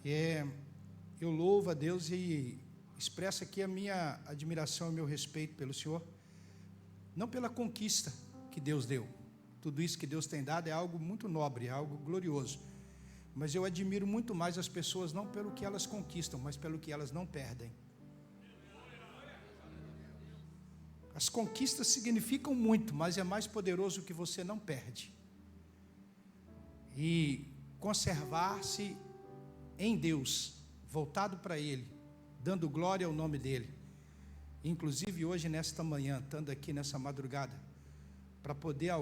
Eu louvo a Deus e expresso aqui a minha admiração e meu respeito pelo Senhor, não pela conquista que Deus deu. Tudo isso que Deus tem dado é algo muito nobre, é algo glorioso. Mas eu admiro muito mais as pessoas, não pelo que elas conquistam, mas pelo que elas não perdem. As conquistas significam muito, mas é mais poderoso o que você não perde. E conservar-se em Deus, voltado para Ele, dando glória ao nome dEle. Inclusive hoje, nesta manhã, estando aqui nessa madrugada, para poder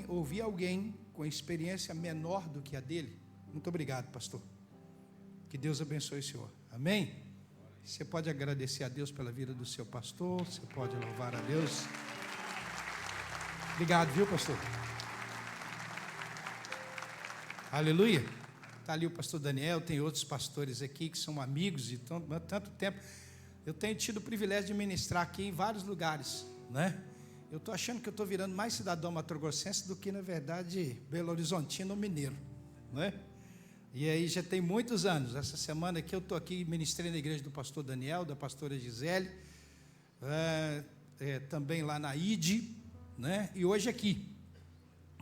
ouvir alguém com experiência menor do que a dele. Muito obrigado, pastor. Que Deus abençoe o senhor. Amém? Você pode agradecer a Deus pela vida do seu pastor, você pode louvar a Deus. Obrigado, viu, pastor? Aleluia. Está ali o pastor Daniel, tem outros pastores aqui que são amigos de tanto tempo. Eu tenho tido o privilégio de ministrar aqui em vários lugares, né? Eu estou achando que eu estou virando mais cidadão mato-grossense do que, na verdade, Belo Horizontino ou mineiro, não é? E aí já tem muitos anos. Essa semana aqui eu estou aqui ministrando na igreja do pastor Daniel, da pastora Gisele, também lá na ID, né? E hoje aqui.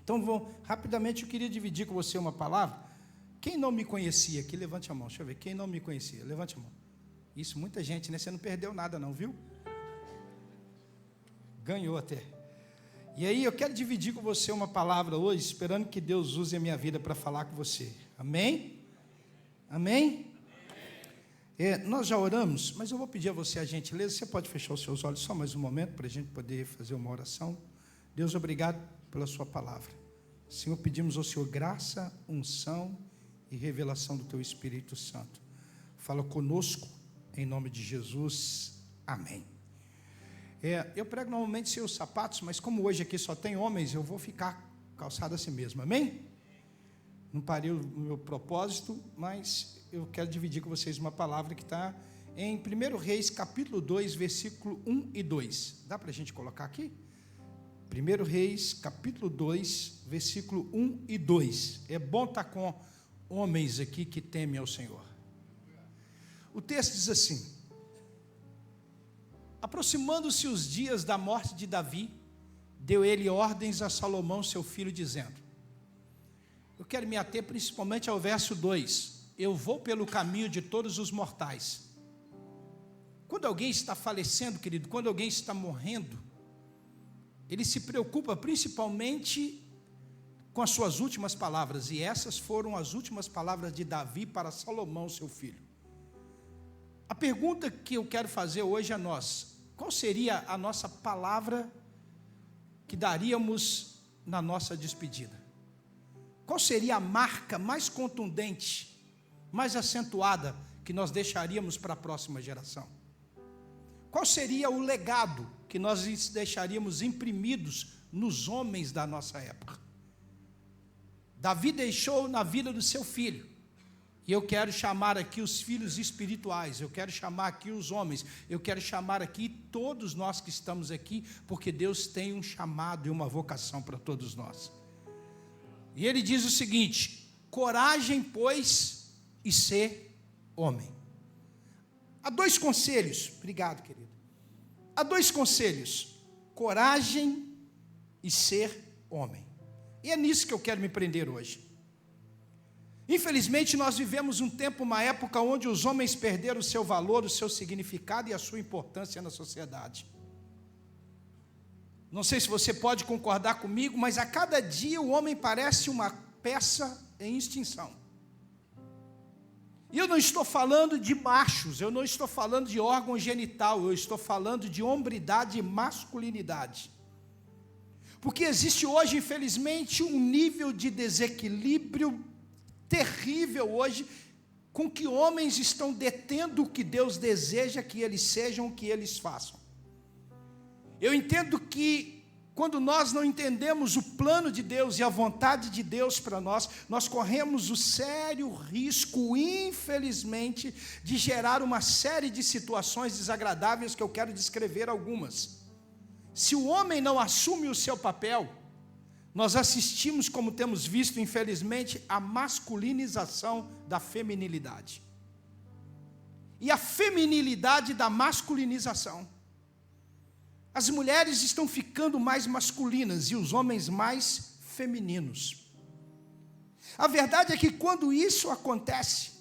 Então, rapidamente eu queria dividir com você uma palavra. Quem não me conhecia aqui, levante a mão, deixa eu ver. Quem não me conhecia, levante a mão. Isso, muita gente, né? Você não perdeu nada não, viu? Ganhou até. E aí eu quero dividir com você uma palavra hoje, esperando que Deus use a minha vida para falar com você. Amém? Amém? Nós já oramos, mas eu vou pedir a você a gentileza. Você pode fechar os seus olhos só mais um momento para a gente poder fazer uma oração. Deus, obrigado pela sua palavra. Senhor, pedimos ao Senhor graça, unção e revelação do teu Espírito Santo. Fala conosco em nome de Jesus. Amém. Eu prego normalmente sem os sapatos, mas como hoje aqui só tem homens, eu vou ficar calçado assim mesmo, amém? Não parei o meu propósito, mas eu quero dividir com vocês uma palavra que está em 1 Reis, capítulo 2, versículo 1 e 2. Dá para a gente colocar aqui? 1 Reis, capítulo 2, versículo 1 e 2. É bom estar com homens aqui que temem ao Senhor. O texto diz assim: aproximando-se os dias da morte de Davi, deu ele ordens a Salomão, seu filho, dizendo... Eu quero me ater principalmente ao verso 2. Eu vou pelo caminho de todos os mortais. Quando alguém está falecendo, querido, quando alguém está morrendo, ele se preocupa principalmente com as suas últimas palavras. E essas foram as últimas palavras de Davi para Salomão, seu filho. A pergunta que eu quero fazer hoje a nós: qual seria a nossa palavra que daríamos na nossa despedida? Qual seria a marca mais contundente, mais acentuada que nós deixaríamos para a próxima geração? Qual seria o legado que nós deixaríamos imprimidos nos homens da nossa época? Davi deixou na vida do seu filho. E eu quero chamar aqui os filhos espirituais, eu quero chamar aqui os homens, eu quero chamar aqui todos nós que estamos aqui, porque Deus tem um chamado e uma vocação para todos nós. E ele diz o seguinte: coragem, pois, e ser homem. Há dois conselhos, obrigado, querido. Há dois conselhos: coragem e ser homem. E é nisso que eu quero me prender hoje. Infelizmente, nós vivemos um tempo, uma época onde os homens perderam o seu valor, o seu significado e a sua importância na sociedade. Não sei se você pode concordar comigo, mas a cada dia o homem parece uma peça em extinção. E eu não estou falando de machos, eu não estou falando de órgão genital, eu estou falando de hombridade e masculinidade. Porque existe hoje, infelizmente, um nível de desequilíbrio terrível hoje, com que homens estão detendo o que Deus deseja que eles sejam, o que eles façam. Eu entendo que quando nós não entendemos o plano de Deus e a vontade de Deus para nós, nós corremos o sério risco, infelizmente, de gerar uma série de situações desagradáveis que eu quero descrever algumas. Se o homem não assume o seu papel, nós assistimos, como temos visto, infelizmente, a masculinização da feminilidade. e a feminilidade da masculinização. As mulheres estão ficando mais masculinas e os homens mais femininos. A verdade é que quando isso acontece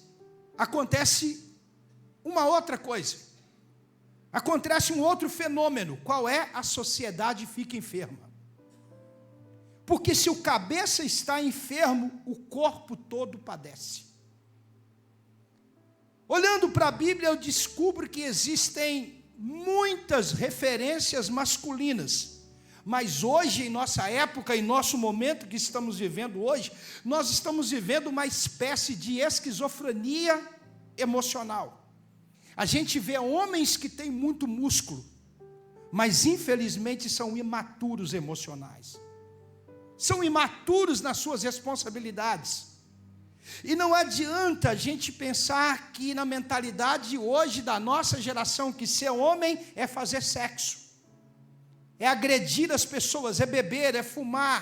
uma outra coisa. Acontece um outro fenômeno. Qual é? A sociedade fica enferma. Porque se o cabeça está enfermo, o corpo todo padece. Olhando para a Bíblia, eu descubro que existem muitas referências masculinas. Mas hoje, em nossa época, em nosso momento que estamos vivendo hoje, nós estamos vivendo uma espécie de esquizofrenia emocional. A gente vê homens que têm muito músculo, mas infelizmente são imaturos emocionais. São imaturos nas suas responsabilidades. E não adianta a gente pensar que na mentalidade hoje da nossa geração, que ser homem é fazer sexo, é agredir as pessoas, é beber, é fumar,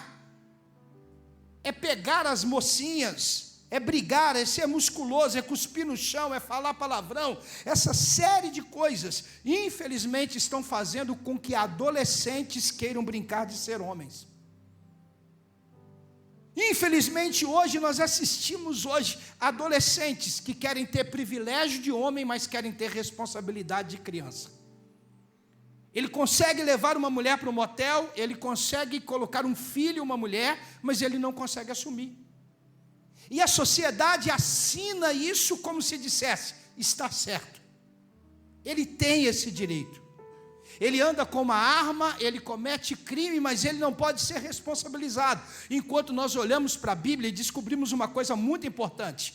é pegar as mocinhas, é brigar, é ser musculoso, é cuspir no chão, é falar palavrão. Essa série de coisas, infelizmente, estão fazendo com que adolescentes queiram brincar de ser homens. Infelizmente, hoje nós assistimos adolescentes que querem ter privilégio de homem, mas querem ter responsabilidade de criança. Ele consegue levar uma mulher para um motel, ele consegue colocar um filho, uma mulher, mas ele não consegue assumir. E a sociedade assina isso como se dissesse, está certo. Ele tem esse direito. Ele anda com uma arma, ele comete crime, mas ele não pode ser responsabilizado. Enquanto nós olhamos para a Bíblia e descobrimos uma coisa muito importante.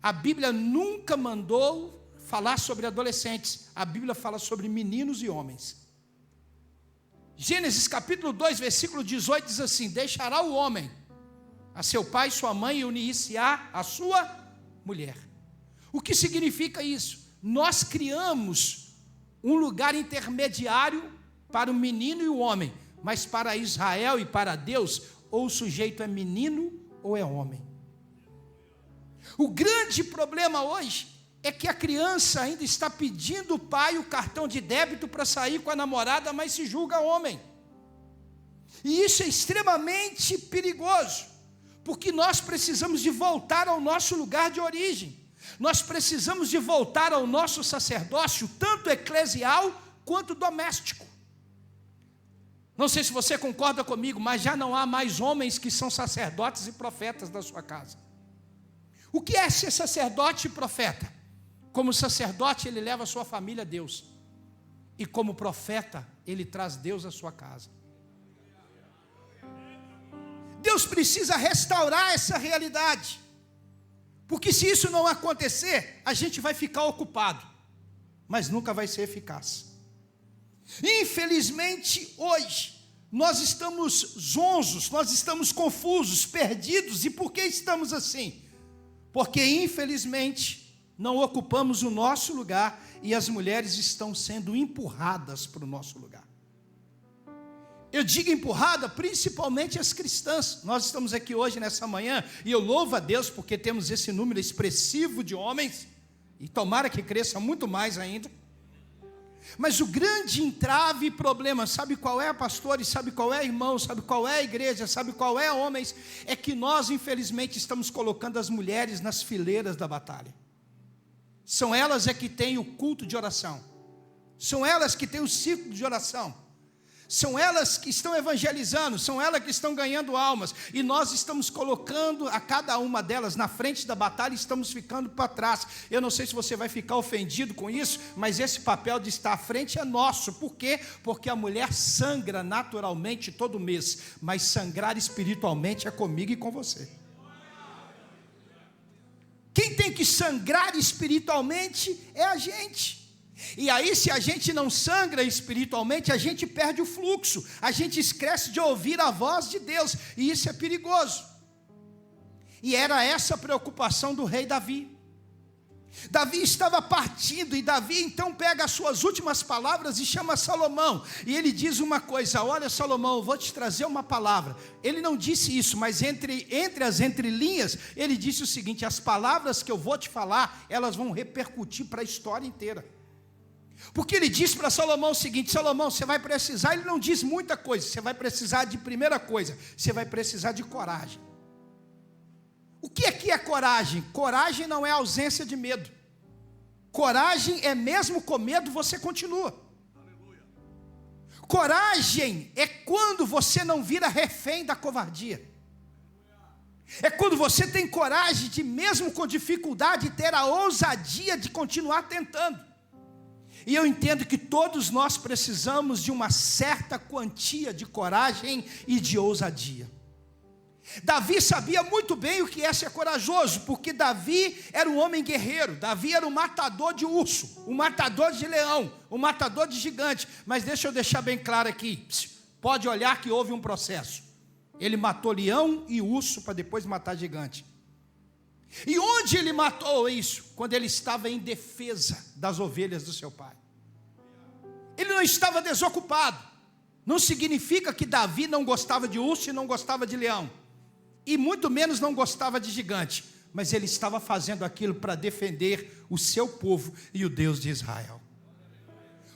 A Bíblia nunca mandou falar sobre adolescentes. A Bíblia fala sobre meninos e homens. Gênesis capítulo 2, versículo 18 diz assim: deixará o homem a seu pai e sua mãe e unir-se-á a sua mulher. O que significa isso? Nós criamos um lugar intermediário para o menino e o homem, mas para Israel e para Deus, ou o sujeito é menino ou é homem. O grande problema hoje é que a criança ainda está pedindo o pai o cartão de débito para sair com a namorada, mas se julga homem. E isso é extremamente perigoso, porque nós precisamos de voltar ao nosso lugar de origem. Nós precisamos de voltar ao nosso sacerdócio, tanto eclesial quanto doméstico. Não sei se você concorda comigo, mas já não há mais homens que são sacerdotes e profetas da sua casa. O que é ser sacerdote e profeta? Como sacerdote, ele leva a sua família a Deus. E como profeta, ele traz Deus à sua casa. Deus precisa restaurar essa realidade. Porque se isso não acontecer, a gente vai ficar ocupado, mas nunca vai ser eficaz. Infelizmente, hoje, nós estamos zonzos, nós estamos confusos, perdidos. E por que estamos assim? Porque, infelizmente, não ocupamos o nosso lugar e as mulheres estão sendo empurradas para o nosso lugar. Eu digo empurrada, principalmente as cristãs. Nós estamos aqui hoje, nessa manhã, e eu louvo a Deus porque temos esse número expressivo de homens, e tomara que cresça muito mais ainda. Mas o grande entrave e problema, sabe qual é, pastores? Sabe qual é, irmãos? Sabe qual é a igreja? Sabe qual é, homens? É que nós, infelizmente, estamos colocando as mulheres nas fileiras da batalha. São elas que têm o culto de oração. São elas que têm o ciclo de oração. São elas que estão evangelizando, são elas que estão ganhando almas, e nós estamos colocando a cada uma delas na frente da batalha e estamos ficando para trás. Eu não sei se você vai ficar ofendido com isso, mas esse papel de estar à frente é nosso. Por quê? Porque a mulher sangra naturalmente todo mês, mas sangrar espiritualmente é comigo e com você. Quem tem que sangrar espiritualmente é a gente. E aí, se a gente não sangra espiritualmente, a gente perde o fluxo, a gente esquece de ouvir a voz de Deus, e isso é perigoso. E era essa a preocupação do rei Davi. Davi estava partindo, e Davi então pega as suas últimas palavras e chama Salomão, e ele diz uma coisa: olha, Salomão, eu vou te trazer uma palavra. Ele não disse isso, mas entre as entrelinhas, ele disse o seguinte: as palavras que eu vou te falar, elas vão repercutir para a história inteira. Porque ele disse para Salomão o seguinte: Salomão, você vai precisar, ele não diz muita coisa, você vai precisar de primeira coisa, você vai precisar de coragem. O que é coragem? Coragem não é ausência de medo. Coragem é mesmo com medo você continua. Aleluia. Coragem é quando você não vira refém da covardia. É quando você tem coragem de, mesmo com dificuldade, ter a ousadia de continuar tentando. E eu entendo que todos nós precisamos de uma certa quantia de coragem e de ousadia. Davi sabia muito bem o que é ser corajoso, porque Davi era um homem guerreiro. Davi era um matador de urso, um matador de leão, um matador de gigante. Mas deixa eu deixar bem claro aqui, pode olhar que houve um processo. Ele matou leão e urso para depois matar gigante. E onde ele matou isso? Quando ele estava em defesa das ovelhas do seu pai. Ele não estava desocupado. Não significa que Davi não gostava de urso e não gostava de leão, e muito menos não gostava de gigante, mas ele estava fazendo aquilo para defender o seu povo e o Deus de Israel.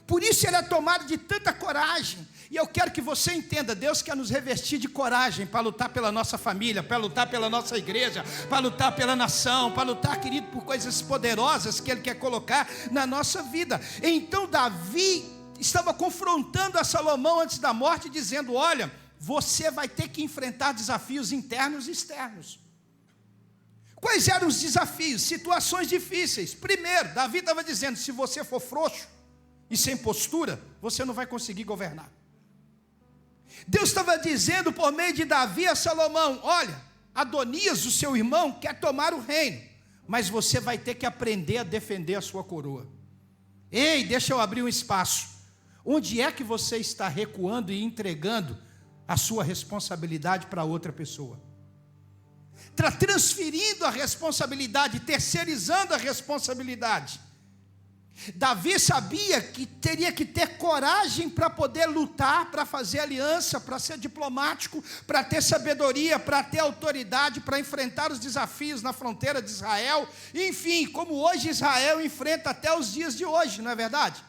Por isso ele é tomado de tanta coragem. E eu quero que você entenda, Deus quer nos revestir de coragem para lutar pela nossa família, para lutar pela nossa igreja, para lutar pela nação, para lutar, querido, por coisas poderosas que Ele quer colocar na nossa vida. Então Davi estava confrontando a Salomão antes da morte, dizendo: olha, você vai ter que enfrentar desafios internos e externos. Quais eram os desafios? Situações difíceis. Primeiro, Davi estava dizendo: se você for frouxo e sem postura, você não vai conseguir governar. Deus estava dizendo por meio de Davi a Salomão: olha, Adonias, o seu irmão, quer tomar o reino, mas você vai ter que aprender a defender a sua coroa. Ei, deixa eu abrir um espaço. Onde é que você está recuando e entregando a sua responsabilidade para outra pessoa? Está transferindo a responsabilidade, terceirizando a responsabilidade. Davi sabia que teria que ter coragem para poder lutar, para fazer aliança, para ser diplomático, para ter sabedoria, para ter autoridade, para enfrentar os desafios na fronteira de Israel. Enfim, como hoje Israel enfrenta até os dias de hoje, não é verdade?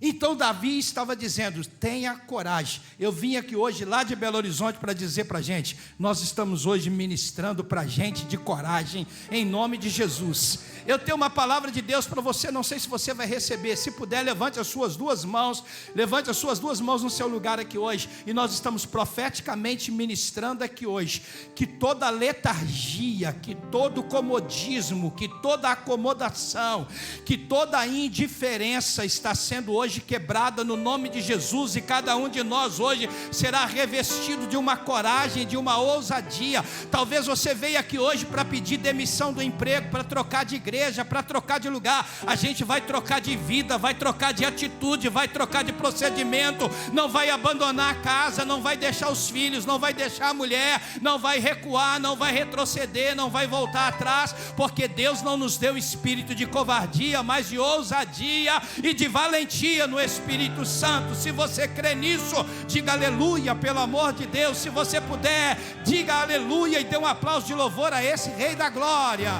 Então Davi estava dizendo: tenha coragem. Eu vim aqui hoje lá de Belo Horizonte para dizer para a gente: nós estamos hoje ministrando para a gente de coragem, em nome de Jesus. Eu tenho uma palavra de Deus para você, não sei se você vai receber. Se puder, levante as suas duas mãos no seu lugar aqui hoje, e nós estamos profeticamente ministrando aqui hoje, que toda letargia, que todo comodismo, que toda acomodação, que toda indiferença está sendo hoje quebrada no nome de Jesus, e cada um de nós hoje será revestido de uma coragem, de uma ousadia. Talvez você veio aqui hoje para pedir demissão do emprego, para trocar de igreja, para trocar de lugar. A gente vai trocar de vida, vai trocar de atitude, vai trocar de procedimento, não vai abandonar a casa, não vai deixar os filhos, não vai deixar a mulher, não vai recuar, não vai retroceder, não vai voltar atrás, porque Deus não nos deu espírito de covardia, mas de ousadia e de valentia no Espírito Santo. Se você crê nisso, diga aleluia, pelo amor de Deus. Se você puder, diga aleluia e dê um aplauso de louvor a esse Rei da Glória.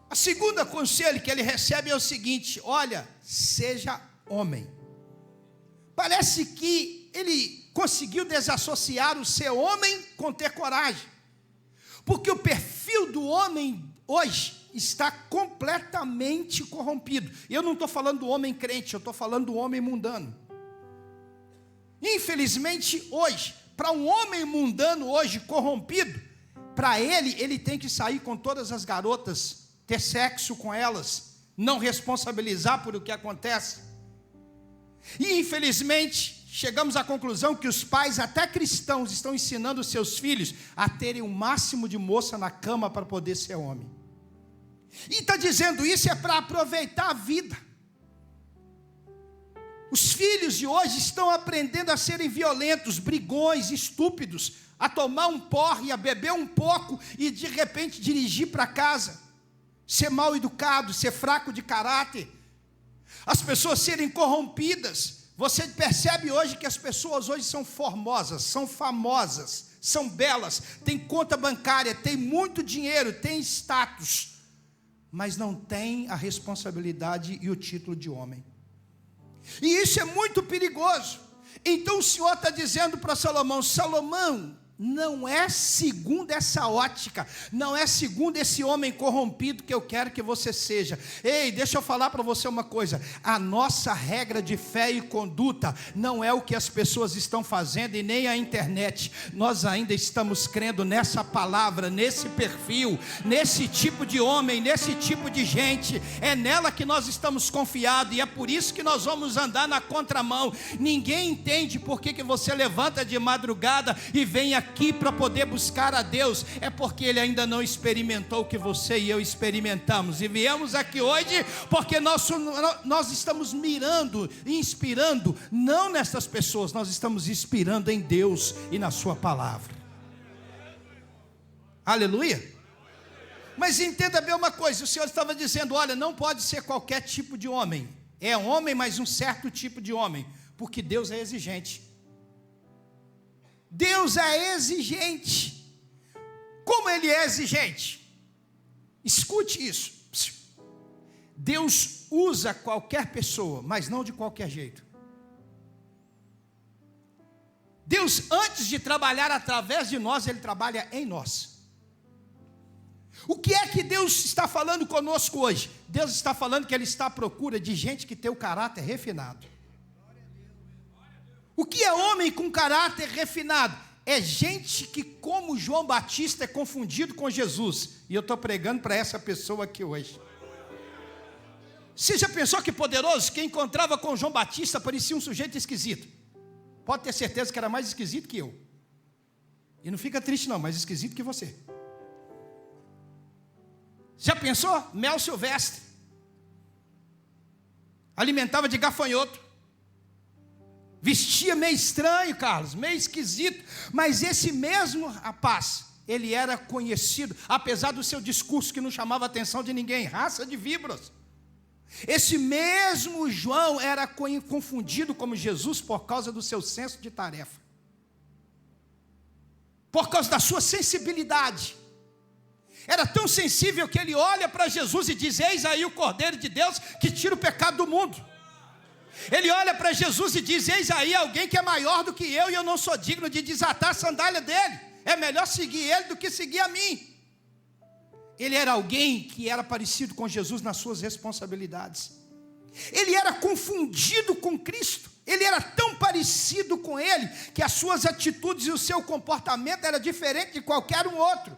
A segunda conselho que ele recebe é o seguinte: olha, seja homem. Parece que ele conseguiu desassociar o ser homem com ter coragem, porque o perfil do homem hoje está completamente corrompido. Eu não estou falando do homem crente, eu estou falando do homem mundano. Infelizmente hoje, para um homem mundano hoje corrompido, para ele tem que sair com todas as garotas, ter sexo com elas, não responsabilizar por o que acontece. E infelizmente chegamos à conclusão que os pais, até cristãos, estão ensinando os seus filhos a terem o máximo de moça na cama para poder ser homem. E está dizendo isso é para aproveitar a vida. Os filhos de hoje estão aprendendo a serem violentos, brigões, estúpidos, a tomar um porre, a beber um pouco e de repente dirigir para casa, ser mal educado, ser fraco de caráter, as pessoas serem corrompidas. Você percebe hoje que as pessoas hoje são formosas, são famosas, são belas, têm conta bancária, têm muito dinheiro, têm status, mas não têm a responsabilidade e o título de homem. E isso é muito perigoso. Então o Senhor está dizendo para Salomão: Salomão, não é segundo essa ótica, não é segundo esse homem corrompido que eu quero que você seja. Ei, deixa eu falar para você uma coisa: a nossa regra de fé e conduta não é o que as pessoas estão fazendo e nem a internet. Nós ainda estamos crendo nessa palavra, nesse perfil, nesse tipo de homem, nesse tipo de gente. É nela que nós estamos confiados, e é por isso que nós vamos andar na contramão. Ninguém entende por que você levanta de madrugada e vem aqui para poder buscar a Deus. É porque ele ainda não experimentou o que você e eu experimentamos, e viemos aqui hoje porque nós estamos mirando e inspirando não nessas pessoas, nós estamos inspirando em Deus e na sua palavra. Aleluia. Mas entenda bem uma coisa: o Senhor estava dizendo, olha, não pode ser qualquer tipo de homem, é homem, mas um certo tipo de homem, porque Deus é exigente. Deus é exigente. Como Ele é exigente? Escute isso. Deus usa qualquer pessoa, mas não de qualquer jeito. Deus, antes de trabalhar através de nós, Ele trabalha em nós. O que é que Deus está falando conosco hoje? Deus está falando que Ele está à procura de gente que tem o caráter refinado. O que é homem com caráter refinado? É gente que, como João Batista, é confundido com Jesus. E eu estou pregando para essa pessoa aqui hoje. Você já pensou que poderoso? Quem encontrava com João Batista parecia um sujeito esquisito. Pode ter certeza que era mais esquisito que eu. E não fica triste não, mais esquisito que você. Já pensou? Mel Silvestre. Alimentava de gafanhoto. Vestia meio estranho, Carlos, meio esquisito. Mas esse mesmo rapaz, ele era conhecido, apesar do seu discurso que não chamava a atenção de ninguém, raça de víboras. Esse mesmo João era confundido como Jesus por causa do seu senso de tarefa, por causa da sua sensibilidade. Era tão sensível que ele olha para Jesus e diz: eis aí o Cordeiro de Deus que tira o pecado do mundo. Ele olha para Jesus e diz: eis aí alguém que é maior do que eu, e eu não sou digno de desatar a sandália dele. É melhor seguir ele do que seguir a mim. Ele era alguém que era parecido com Jesus nas suas responsabilidades. Ele era confundido com Cristo. Ele era tão parecido com ele que as suas atitudes e o seu comportamento era diferente de qualquer um outro.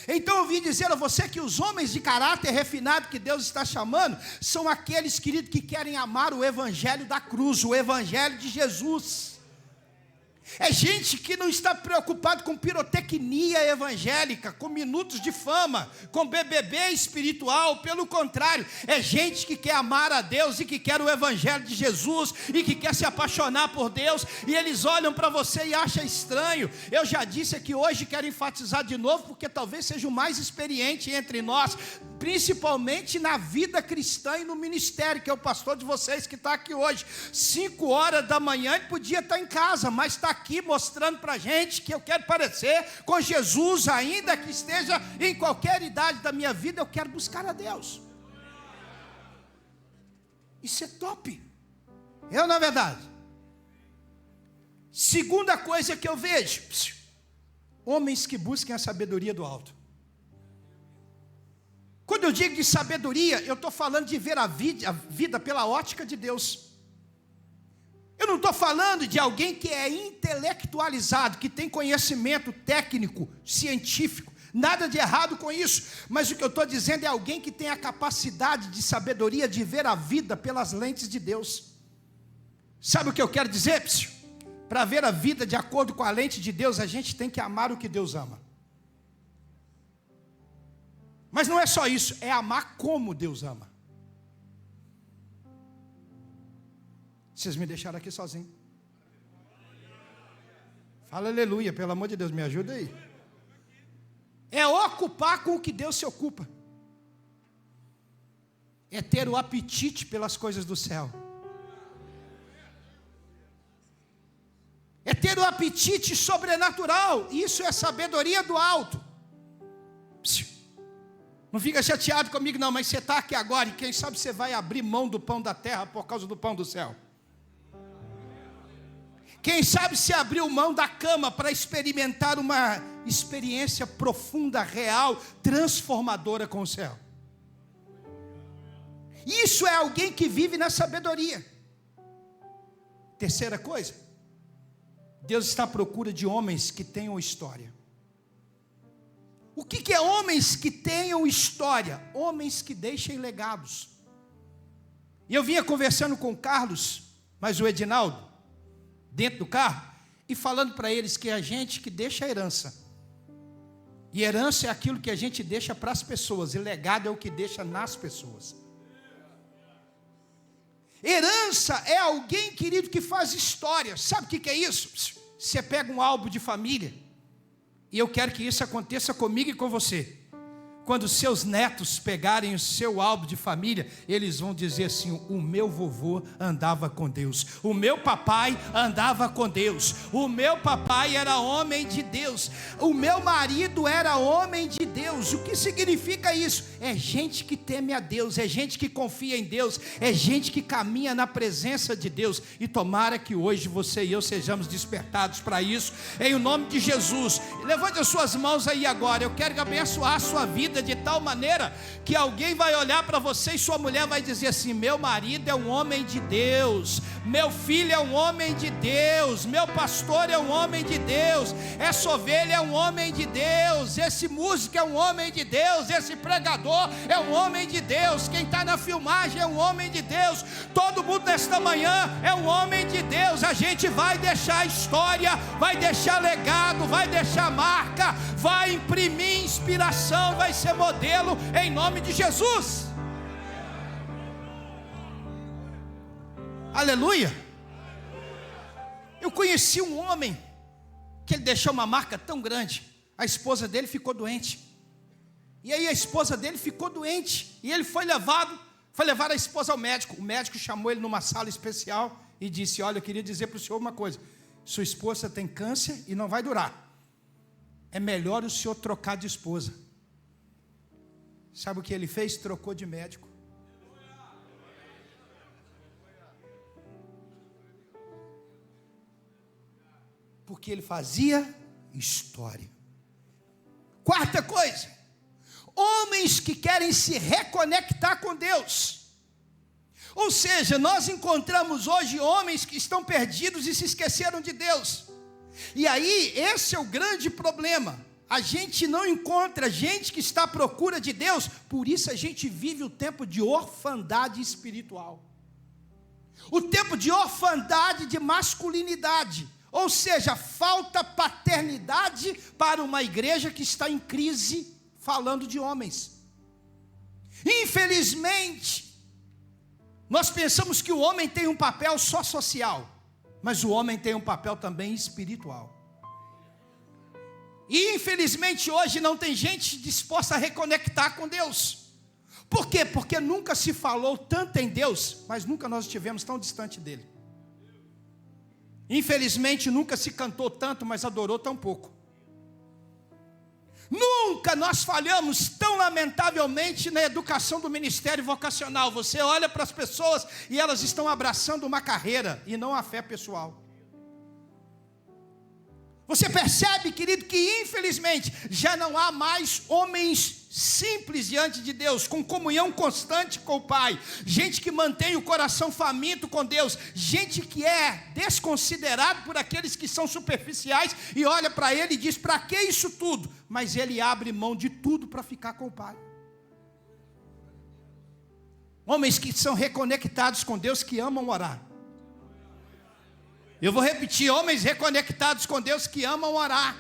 Então eu vim dizer a você que os homens de caráter refinado que Deus está chamando são aqueles, queridos, que querem amar o evangelho da cruz, o evangelho de Jesus. É gente que não está preocupado com pirotecnia evangélica, com minutos de fama, com BBB espiritual. Pelo contrário, é gente que quer amar a Deus e que quer o evangelho de Jesus e que quer se apaixonar por Deus. E eles olham para você e acham estranho. Eu já disse aqui hoje, quero enfatizar de novo, porque talvez seja o mais experiente entre nós, principalmente na vida cristã e no ministério, que é o pastor de vocês que está aqui hoje. 5 horas da manhã ele podia estar em casa, mas está aqui mostrando para a gente que eu quero parecer com Jesus, ainda que esteja em qualquer idade da minha vida, eu quero buscar a Deus. Isso é top. Eu, na verdade. Segunda coisa que eu vejo: homens que busquem a sabedoria do alto. Quando eu digo de sabedoria, eu estou falando de ver a vida pela ótica de Deus. Eu não estou falando de alguém que é intelectualizado, que tem conhecimento técnico, científico, nada de errado com isso, mas o que eu estou dizendo é alguém que tem a capacidade de sabedoria de ver a vida pelas lentes de Deus. Sabe o que eu quero dizer? Para ver a vida de acordo com a lente de Deus, a gente tem que amar o que Deus ama. Mas não é só isso, é amar como Deus ama. Vocês me deixaram aqui sozinho. Fala aleluia, pelo amor de Deus, me ajuda aí. É ocupar com o que Deus se ocupa. É ter o apetite pelas coisas do céu. É ter o apetite sobrenatural. Isso é sabedoria do alto. Não fica chateado comigo não, mas você está aqui agora e quem sabe você vai abrir mão do pão da terra por causa do pão do céu. Quem sabe se abriu mão da cama para experimentar uma experiência profunda, real, transformadora com o céu. Isso é alguém que vive na sabedoria. Terceira coisa, Deus está à procura de homens que tenham história. O que é homens que tenham história? Homens que deixem legados. E eu vinha conversando com o Carlos, mas o Edinaldo, dentro do carro, e falando para eles que é a gente que deixa a herança. E herança é aquilo que a gente deixa para as pessoas, e legado é o que deixa nas pessoas. Herança é alguém, querido, que faz história. Sabe o que é isso? Você pega um álbum de família, e eu quero que isso aconteça comigo e com você. Quando seus netos pegarem o seu álbum de família, eles vão dizer assim: o meu vovô andava com Deus, o meu papai andava com Deus, o meu papai era homem de Deus, o meu marido era homem de Deus. O que significa isso? É gente que teme a Deus, é gente que confia em Deus, é gente que caminha na presença de Deus. E tomara que hoje você e eu sejamos despertados para isso, em nome de Jesus. Levante as suas mãos aí agora. Eu quero abençoar a sua vida de tal maneira que alguém vai olhar para você e sua mulher vai dizer assim: meu marido é um homem de Deus, meu filho é um homem de Deus, meu pastor é um homem de Deus, essa ovelha é um homem de Deus, esse músico é um homem de Deus, esse pregador é um homem de Deus, quem está na filmagem é um homem de Deus, todo mundo nesta manhã é um homem de Deus. A gente vai deixar história, vai deixar legado, vai deixar marca, vai imprimir inspiração, vai ser modelo em nome de Jesus. Aleluia. Eu conheci um homem que ele deixou uma marca tão grande. A esposa dele ficou doente. E aí a esposa dele ficou doente e ele foi levar a esposa ao médico. O médico chamou ele numa sala especial e disse: olha, eu queria dizer para o senhor uma coisa, sua esposa tem câncer e não vai durar, é melhor o senhor trocar de esposa. Sabe o que ele fez? Trocou de médico. Porque ele fazia história. Quarta coisa, homens que querem se reconectar com Deus. Ou seja, nós encontramos hoje homens que estão perdidos e se esqueceram de Deus. E aí, esse é o grande problema. A gente não encontra gente que está à procura de Deus, por isso a gente vive o tempo de orfandade espiritual. O tempo de orfandade de masculinidade. Ou seja, falta paternidade para uma igreja que está em crise, falando de homens. Infelizmente, nós pensamos que o homem tem um papel só social, mas o homem tem um papel também espiritual. E infelizmente hoje não tem gente disposta a reconectar com Deus. Por quê? Porque nunca se falou tanto em Deus, mas nunca nós estivemos tão distante dele. Infelizmente nunca se cantou tanto, mas adorou tão pouco. Nunca nós falhamos tão lamentavelmente na educação do ministério vocacional. Você olha para as pessoas e elas estão abraçando uma carreira e não a fé pessoal. Você percebe, querido, que infelizmente já não há mais homens simples diante de Deus, com comunhão constante com o Pai, gente que mantém o coração faminto com Deus, gente que é desconsiderado por aqueles que são superficiais e olha para ele e diz: para que isso tudo? Mas ele abre mão de tudo para ficar com o Pai. Homens que são reconectados com Deus, que amam orar. Eu vou repetir: homens reconectados com Deus que amam orar.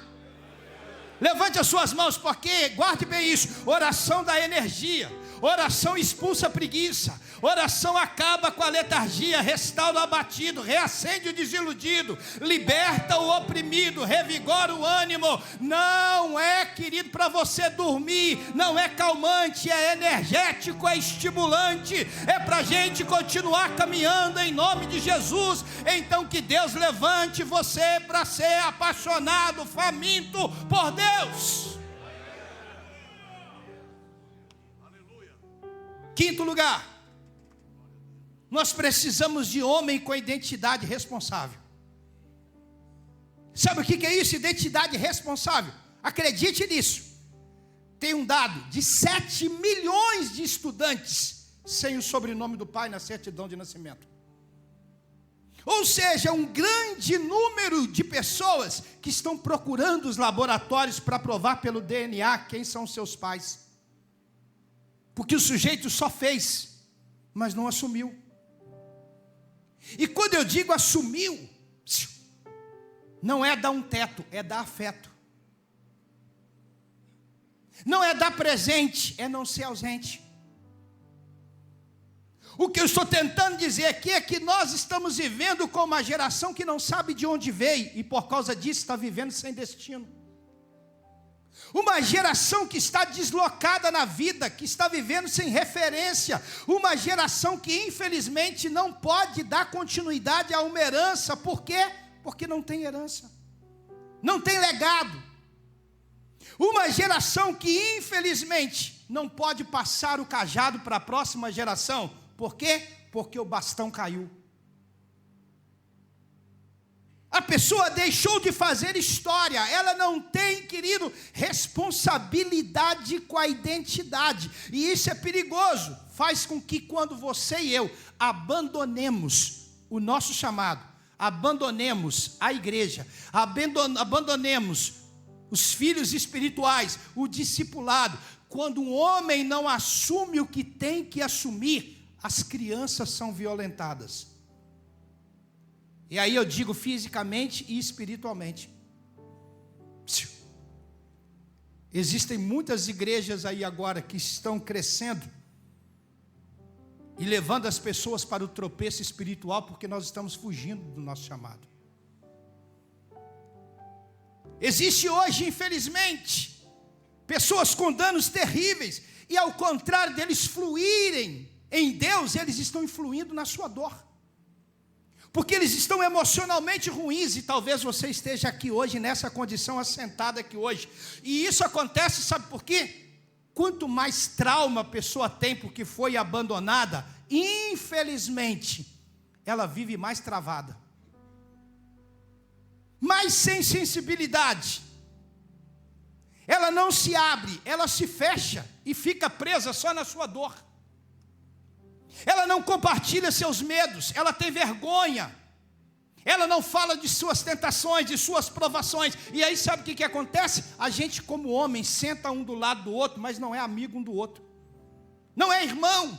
Levante as suas mãos, porque, guarde bem isso, oração dá energia, Oração expulsa a preguiça. Oração acaba com a letargia, restaura o abatido, reacende o desiludido, liberta o oprimido, revigora o ânimo. Não é, querido, para você dormir, não é calmante, é energético, é estimulante, é para a gente continuar caminhando em nome de Jesus. Então que Deus levante você para ser apaixonado, faminto por Deus. Quinto lugar, nós precisamos de homem com identidade responsável. Sabe o que é isso? Identidade responsável. Acredite nisso. Tem um dado de 7 milhões de estudantes sem o sobrenome do pai na certidão de nascimento. Ou seja, um grande número de pessoas que estão procurando os laboratórios para provar pelo DNA quem são seus pais. Porque o sujeito só fez, mas não assumiu. E quando eu digo assumiu, não é dar um teto, é dar afeto. Não é dar presente, é não ser ausente. O que eu estou tentando dizer aqui é que nós estamos vivendo com uma geração que não sabe de onde veio e por causa disso está vivendo sem destino. Uma geração que está deslocada na vida, que está vivendo sem referência. Uma geração que infelizmente não pode dar continuidade a uma herança. Por quê? Porque não tem herança, não tem legado. Uma geração que infelizmente não pode passar o cajado para a próxima geração. Por quê? Porque o bastão caiu. A pessoa deixou de fazer história, ela não tem, querido, responsabilidade com a identidade, e isso é perigoso, faz com que quando você e eu abandonemos o nosso chamado, abandonemos a igreja, abandonemos os filhos espirituais, o discipulado, quando um homem não assume o que tem que assumir, as crianças são violentadas. E aí eu digo fisicamente e espiritualmente. Existem muitas igrejas aí agora que estão crescendo e levando as pessoas para o tropeço espiritual porque nós estamos fugindo do nosso chamado. Existe hoje, infelizmente, pessoas com danos terríveis e ao contrário deles fluírem em Deus, eles estão influindo na sua dor. Porque eles estão emocionalmente ruins, e talvez você esteja aqui hoje, nessa condição, assentado aqui hoje. E isso acontece, sabe por quê? Quanto mais trauma a pessoa tem porque foi abandonada, infelizmente, ela vive mais travada. Mais sem sensibilidade. Ela não se abre, ela se fecha e fica presa só na sua dor. Ela não compartilha seus medos, ela tem vergonha, ela não fala de suas tentações, de suas provações, e aí sabe o que acontece? A gente como homem senta um do lado do outro, mas não é amigo um do outro, não é irmão.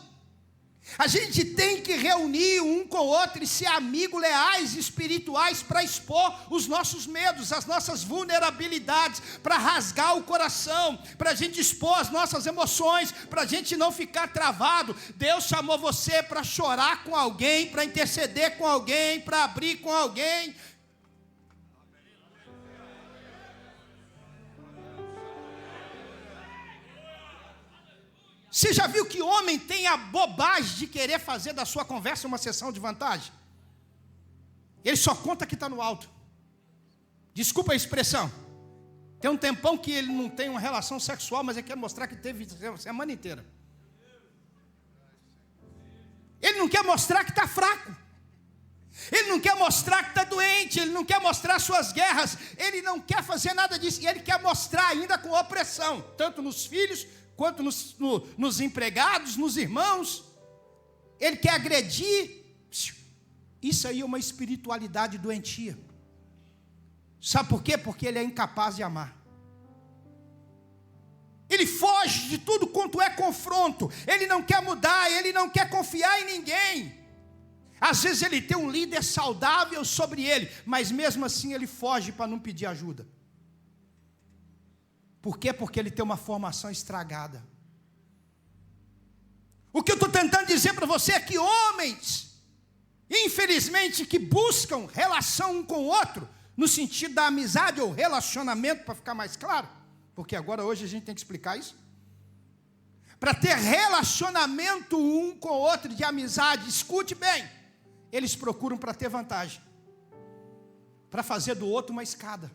A gente tem que reunir um com o outro e ser amigos leais, espirituais, para expor os nossos medos, as nossas vulnerabilidades, para rasgar o coração, para a gente expor as nossas emoções, para a gente não ficar travado. Deus chamou você para chorar com alguém, para interceder com alguém, para abrir com alguém. Você já viu que homem tem a bobagem de querer fazer da sua conversa uma sessão de vantagem? Ele só conta que está no alto. Desculpa a expressão. Tem um tempão que ele não tem uma relação sexual, mas ele quer mostrar que teve a semana inteira. Ele não quer mostrar que está fraco. Ele não quer mostrar que está doente. Ele não quer mostrar suas guerras. Ele não quer fazer nada disso. E ele quer mostrar ainda com opressão, tanto nos filhos quanto nos empregados, nos irmãos. Ele quer agredir. Isso aí é uma espiritualidade doentia. Sabe por quê? Porque ele é incapaz de amar. Ele foge de tudo quanto é confronto. Ele não quer mudar, ele não quer confiar em ninguém. Às vezes ele tem um líder saudável sobre ele, mas mesmo assim ele foge para não pedir ajuda. Por quê? Porque ele tem uma formação estragada. O que eu estou tentando dizer para você é que homens, infelizmente, que buscam relação um com o outro, no sentido da amizade ou relacionamento, para ficar mais claro, porque agora hoje a gente tem que explicar isso. Para ter relacionamento um com o outro de amizade, escute bem, eles procuram para ter vantagem, para fazer do outro uma escada,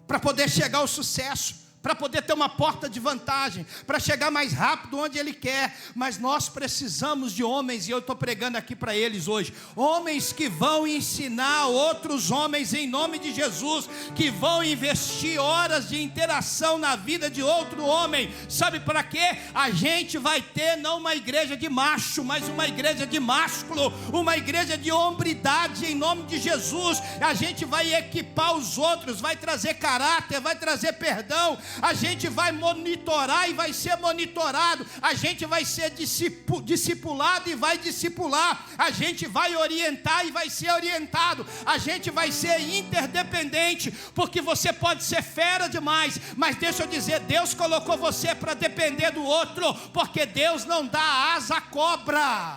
para poder chegar ao sucesso, para poder ter uma porta de vantagem, para chegar mais rápido onde ele quer. Mas nós precisamos de homens, e eu estou pregando aqui para eles hoje, homens que vão ensinar outros homens em nome de Jesus, que vão investir horas de interação na vida de outro homem. Sabe para quê? A gente vai ter não uma igreja de macho, mas uma igreja de másculo, uma igreja de hombridade em nome de Jesus. A gente vai equipar os outros, vai trazer caráter, vai trazer perdão. A gente vai monitorar e vai ser monitorado. A gente vai ser discipulado e vai discipular. A gente vai orientar e vai ser orientado. A gente vai ser interdependente, porque você pode ser fera demais, mas deixa eu dizer, Deus colocou você para depender do outro, porque Deus não dá asa à cobra.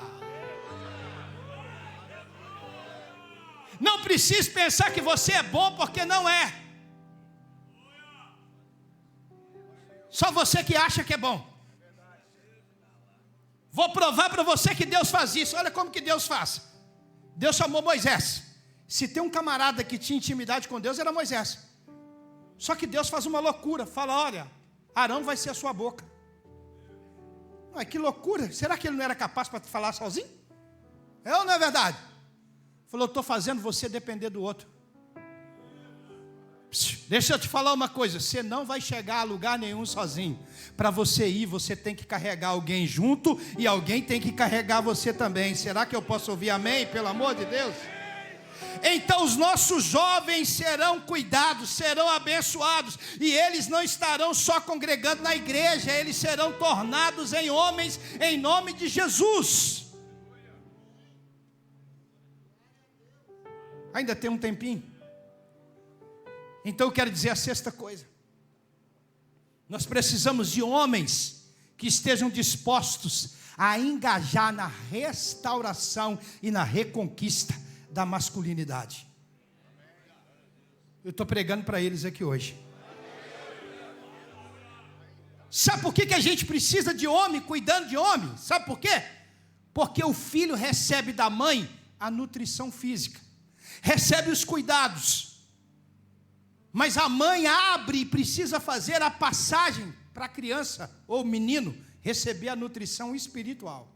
Não precisa pensar que você é bom, porque não é. Só você que acha que é bom. Vou provar para você que Deus faz isso. Olha como que Deus faz. Deus chamou Moisés. Se tem um camarada que tinha intimidade com Deus, era Moisés. Só que Deus faz uma loucura. Fala, olha, Arão vai ser a sua boca. Ué, que loucura. Será que ele não era capaz para falar sozinho? É ou não é verdade? Falou, estou fazendo você depender do outro. Deixa eu te falar uma coisa, você não vai chegar a lugar nenhum sozinho. Para você ir, você tem que carregar alguém junto, e alguém tem que carregar você também. Será que eu posso ouvir amém, pelo amor de Deus? Então os nossos jovens serão cuidados, serão abençoados, e eles não estarão só congregando na igreja, eles serão tornados em homens em nome de Jesus. Ainda tem um tempinho. Então eu quero dizer a sexta coisa. Nós precisamos de homens que estejam dispostos a engajar na restauração e na reconquista da masculinidade. Eu estou pregando para eles aqui hoje. Sabe por que a gente precisa de homem cuidando de homem? Sabe por quê? Porque o filho recebe da mãe a nutrição física, recebe os cuidados, mas a mãe abre e precisa fazer a passagem para a criança ou menino receber a nutrição espiritual.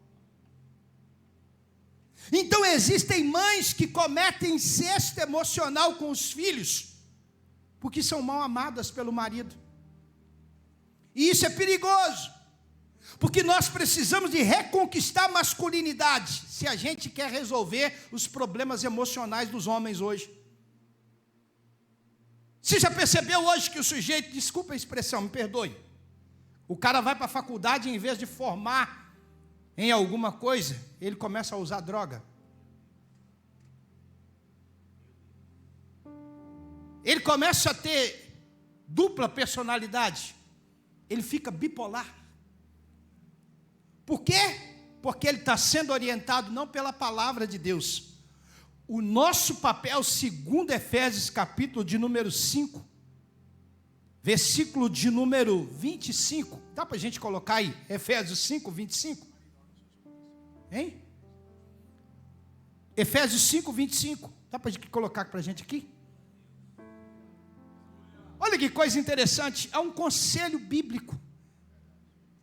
Então existem mães que cometem incesto emocional com os filhos, porque são mal amadas pelo marido. E isso é perigoso, porque nós precisamos de reconquistar a masculinidade, se a gente quer resolver os problemas emocionais dos homens hoje. Você já percebeu hoje que o sujeito, desculpa a expressão, me perdoe, o cara vai para a faculdade e em vez de formar em alguma coisa, ele começa a usar droga. Ele começa a ter dupla personalidade. Ele fica bipolar. Por quê? Porque ele está sendo orientado não pela palavra de Deus. O nosso papel, segundo Efésios capítulo de número 5, versículo de número 25, dá para a gente colocar aí, Efésios 5, 25? Hein? Efésios 5, 25, dá para a gente colocar para a gente aqui? Olha que coisa interessante, há um conselho bíblico,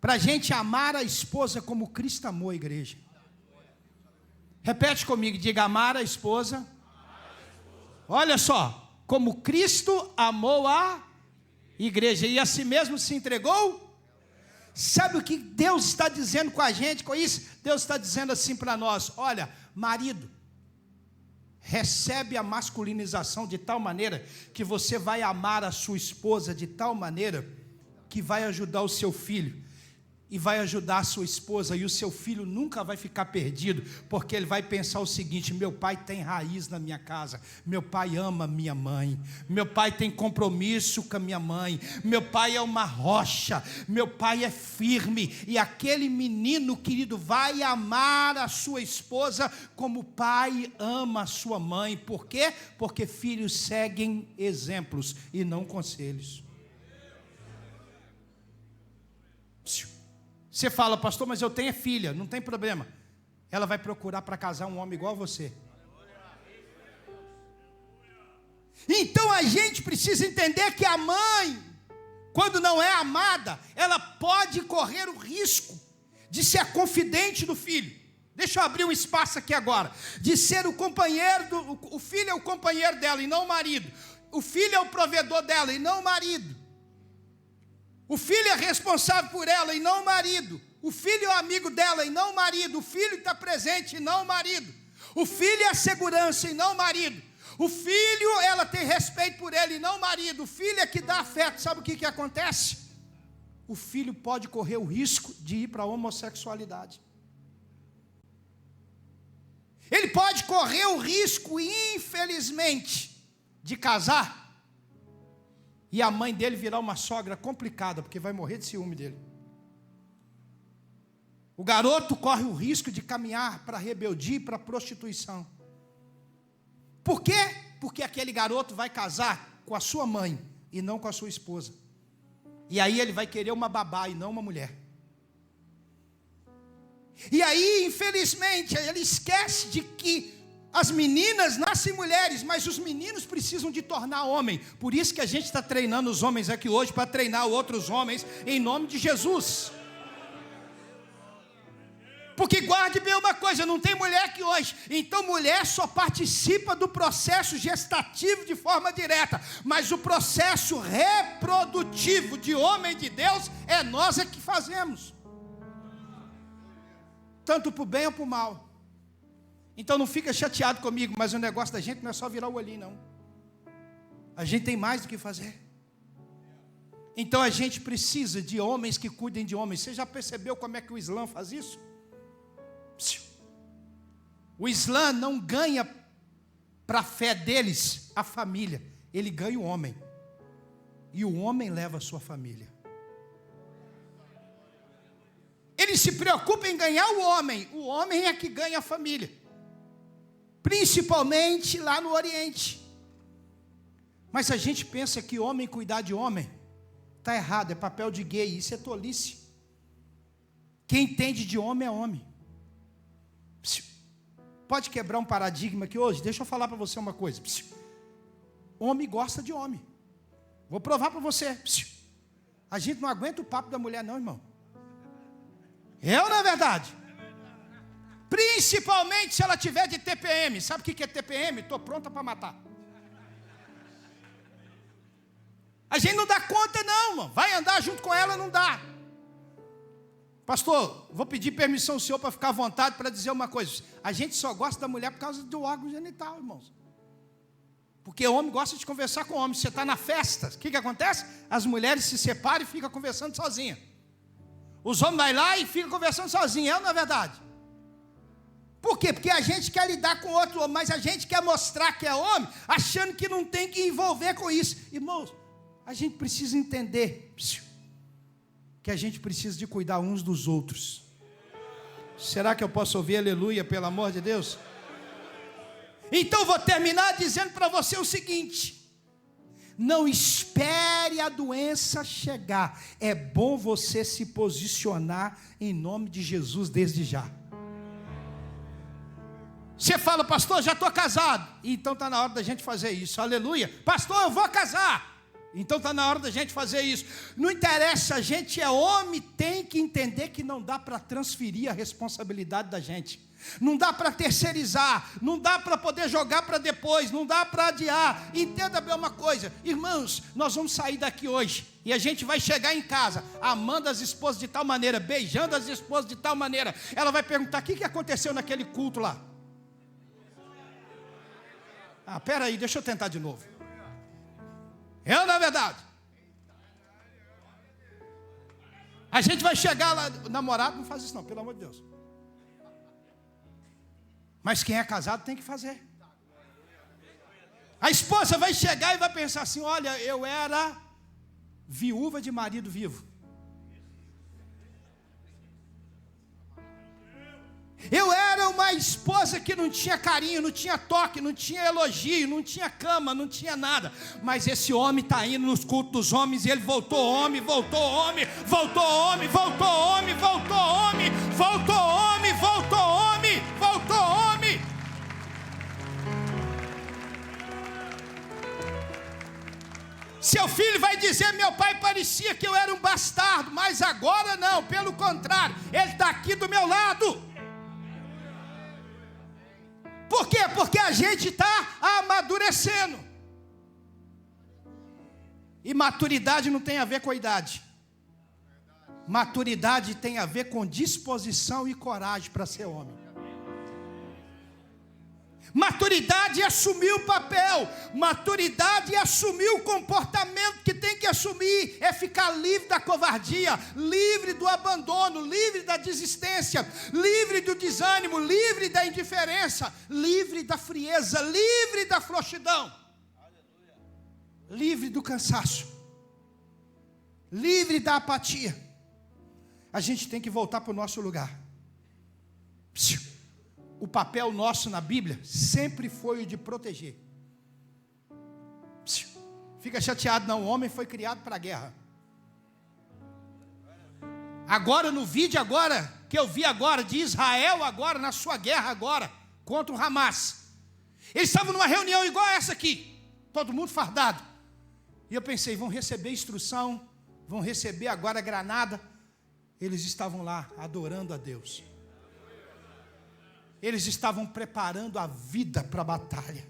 para a gente amar a esposa como Cristo amou a igreja. Repete comigo, diga, amar a esposa. Olha só, como Cristo amou a igreja e a si mesmo se entregou. Sabe o que Deus está dizendo com a gente com isso? Deus está dizendo assim para nós, olha, marido, recebe a masculinização de tal maneira que você vai amar a sua esposa de tal maneira que vai ajudar o seu filho. e vai ajudar a sua esposa, e o seu filho nunca vai ficar perdido, porque ele vai pensar o seguinte: meu pai tem raiz na minha casa, meu pai ama minha mãe, meu pai tem compromisso com a minha mãe, meu pai é uma rocha, meu pai é firme, e aquele menino, querido, vai amar a sua esposa como o pai ama a sua mãe. Por quê? Porque filhos seguem exemplos e não conselhos. Você fala: pastor, mas eu tenho filha. Não tem problema, ela vai procurar para casar um homem igual a você. Então a gente precisa entender que a mãe, quando não é amada, ela pode correr o risco de ser a confidente do filho. Deixa eu abrir um espaço aqui agora. De ser o companheiro, o filho é o companheiro dela e não o marido. O filho é o provedor dela e não o marido. O filho é responsável por ela e não o marido. O filho é o amigo dela e não o marido. O filho está presente e não o marido. O filho é a segurança e não o marido. O filho, ela tem respeito por ele e não o marido. O filho é que dá afeto. Sabe o que acontece? O filho pode correr o risco de ir para a homossexualidade. Ele pode correr o risco, infelizmente, de casar e a mãe dele virar uma sogra complicada, porque vai morrer de ciúme dele. O garoto corre o risco de caminhar para a rebeldia e para a prostituição. Por quê? Porque aquele garoto vai casar com a sua mãe e não com a sua esposa. E aí ele vai querer uma babá e não uma mulher. E aí, infelizmente, ele esquece de que as meninas nascem mulheres, mas os meninos precisam de tornar homem. Por isso que a gente está treinando os homens aqui hoje, para treinar outros homens, em nome de Jesus. Porque guarde bem uma coisa, não tem mulher aqui hoje. Então mulher só participa do processo gestativo de forma direta. Mas o processo reprodutivo de homem de Deus, é nós que fazemos. Tanto para o bem ou para o mal. Então não fica chateado comigo, mas o negócio da gente não é só virar o olhinho, não. A gente tem mais do que fazer. Então a gente precisa de homens que cuidem de homens. Você já percebeu como é que o Islã faz isso? O Islã não ganha para a fé deles a família. Ele ganha o homem. E o homem leva a sua família. Ele se preocupa em ganhar o homem é que ganha a família. Principalmente lá no Oriente. Mas a gente pensa que homem cuidar de homem está errado, é papel de gay, isso é tolice. Quem entende de homem é homem. Pode quebrar um paradigma aqui hoje? Deixa eu falar para você uma coisa. Homem gosta de homem. Vou provar para você. A gente não aguenta o papo da mulher não, irmão. É ou não é verdade? Principalmente se ela tiver de TPM. Sabe o que é TPM? Estou pronta para matar. A gente não dá conta não, irmão. Vai andar junto com ela, não dá. Pastor, vou pedir permissão ao senhor para ficar à vontade para dizer uma coisa. A gente só gosta da mulher por causa do órgão genital, irmãos. Porque o homem gosta de conversar com o homem. Você está na festa, o que acontece? As mulheres se separam e ficam conversando sozinhas. Os homens vão lá e ficam conversando sozinhos, é ou não é verdade? Por quê? Porque a gente quer lidar com outro homem, mas a gente quer mostrar que é homem, achando que não tem que envolver com isso. Irmãos, a gente precisa entender que a gente precisa de cuidar uns dos outros. Será que eu posso ouvir aleluia, pelo amor de Deus? Então vou terminar dizendo para você o seguinte: não espere a doença chegar. É bom você se posicionar em nome de Jesus desde já. Você fala: pastor, já estou casado. Então está na hora da gente fazer isso, aleluia. Pastor, eu vou casar. Então está na hora da gente fazer isso. Não interessa, a gente é homem, tem que entender que não dá para transferir a responsabilidade da gente. Não dá para terceirizar, não dá para poder jogar para depois, não dá para adiar. Entenda bem uma coisa, irmãos, nós vamos sair daqui hoje e a gente vai chegar em casa amando as esposas de tal maneira, beijando as esposas de tal maneira. Ela vai perguntar: o que aconteceu naquele culto lá? Espera aí, deixa eu tentar de novo. É ou não é verdade? A gente vai chegar lá, namorado não faz isso não, pelo amor de Deus. Mas quem é casado tem que fazer. A esposa vai chegar e vai pensar assim: olha, eu era viúva de marido vivo. Eu era uma esposa que não tinha carinho, não tinha toque, não tinha elogio, não tinha cama, não tinha nada. Mas esse homem está indo nos cultos dos homens e ele voltou homem, voltou homem, voltou homem, voltou homem, voltou homem, voltou homem, voltou homem, voltou homem. Seu filho vai dizer: meu pai parecia que eu era um bastardo, mas agora não, pelo contrário, ele está aqui do meu lado. Por quê? Porque a gente está amadurecendo. E maturidade não tem a ver com a idade. Maturidade tem a ver com disposição e coragem para ser homem. Maturidade é assumir o papel. Maturidade é assumir o comportamento que tem que assumir. É ficar livre da covardia, livre do abandono, livre da desistência, livre do desânimo, livre da indiferença, livre da frieza, livre da frouxidão, livre do cansaço, livre da apatia. A gente tem que voltar para o nosso lugar. O papel nosso na Bíblia sempre foi o de proteger. Fica chateado não, o homem foi criado para a guerra. Agora no vídeo agora, que eu vi agora, de Israel agora, na sua guerra agora, contra o Hamas. Eles estavam numa reunião igual a essa aqui, todo mundo fardado. E eu pensei: vão receber instrução, vão receber agora granada. Eles estavam lá adorando a Deus. Eles estavam preparando a vida para a batalha.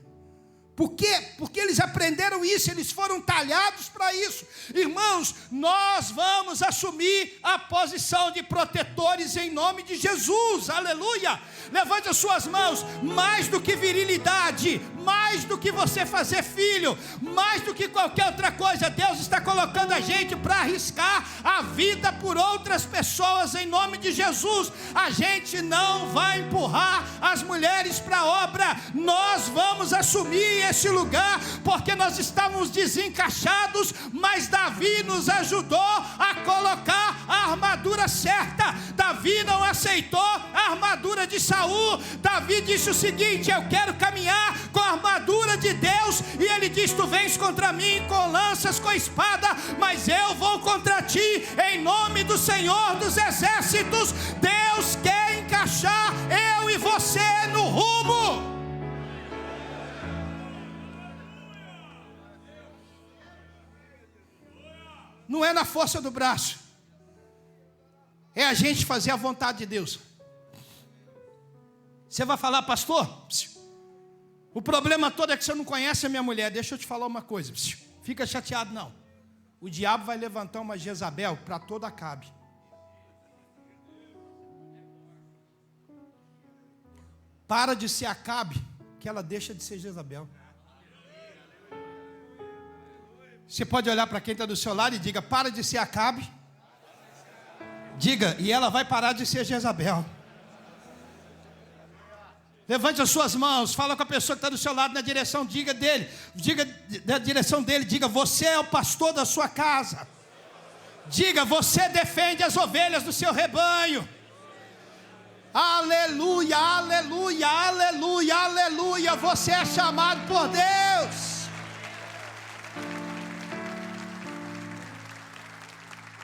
Por quê? Porque eles aprenderam isso, eles foram talhados para isso. Irmãos, nós vamos assumir a posição de protetores em nome de Jesus, aleluia. Levante as suas mãos. Mais do que virilidade, mais do que você fazer filho, mais do que qualquer outra coisa, Deus está colocando a gente para arriscar a vida por outras pessoas em nome de Jesus. A gente não vai empurrar as mulheres para a obra, nós vamos assumir esse lugar, porque nós estávamos desencaixados, mas Davi nos ajudou a colocar a armadura certa. Davi não aceitou a armadura de Saul. Davi disse o seguinte: eu quero caminhar com a armadura de Deus, e ele diz: tu vens contra mim com lanças, com espada, mas eu vou contra ti em nome do Senhor dos Exércitos. Deus quer encaixar eu e você no rumo. Não é na força do braço, é a gente fazer a vontade de Deus. Você vai falar: pastor, o problema todo é que você não conhece a minha mulher. Deixa eu te falar uma coisa, fica chateado não. O diabo vai levantar uma Jezabel para toda Acabe. Para de ser Acabe, que ela deixa de ser Jezabel. Você pode olhar para quem está do seu lado e diga: para de ser Acabe. Diga: e ela vai parar de ser Jezabel. Levante as suas mãos, fala com a pessoa que está do seu lado na direção, diga na direção dele, diga: você é o pastor da sua casa. Diga: você defende as ovelhas do seu rebanho. Aleluia, aleluia, aleluia, aleluia. Você é chamado por Deus.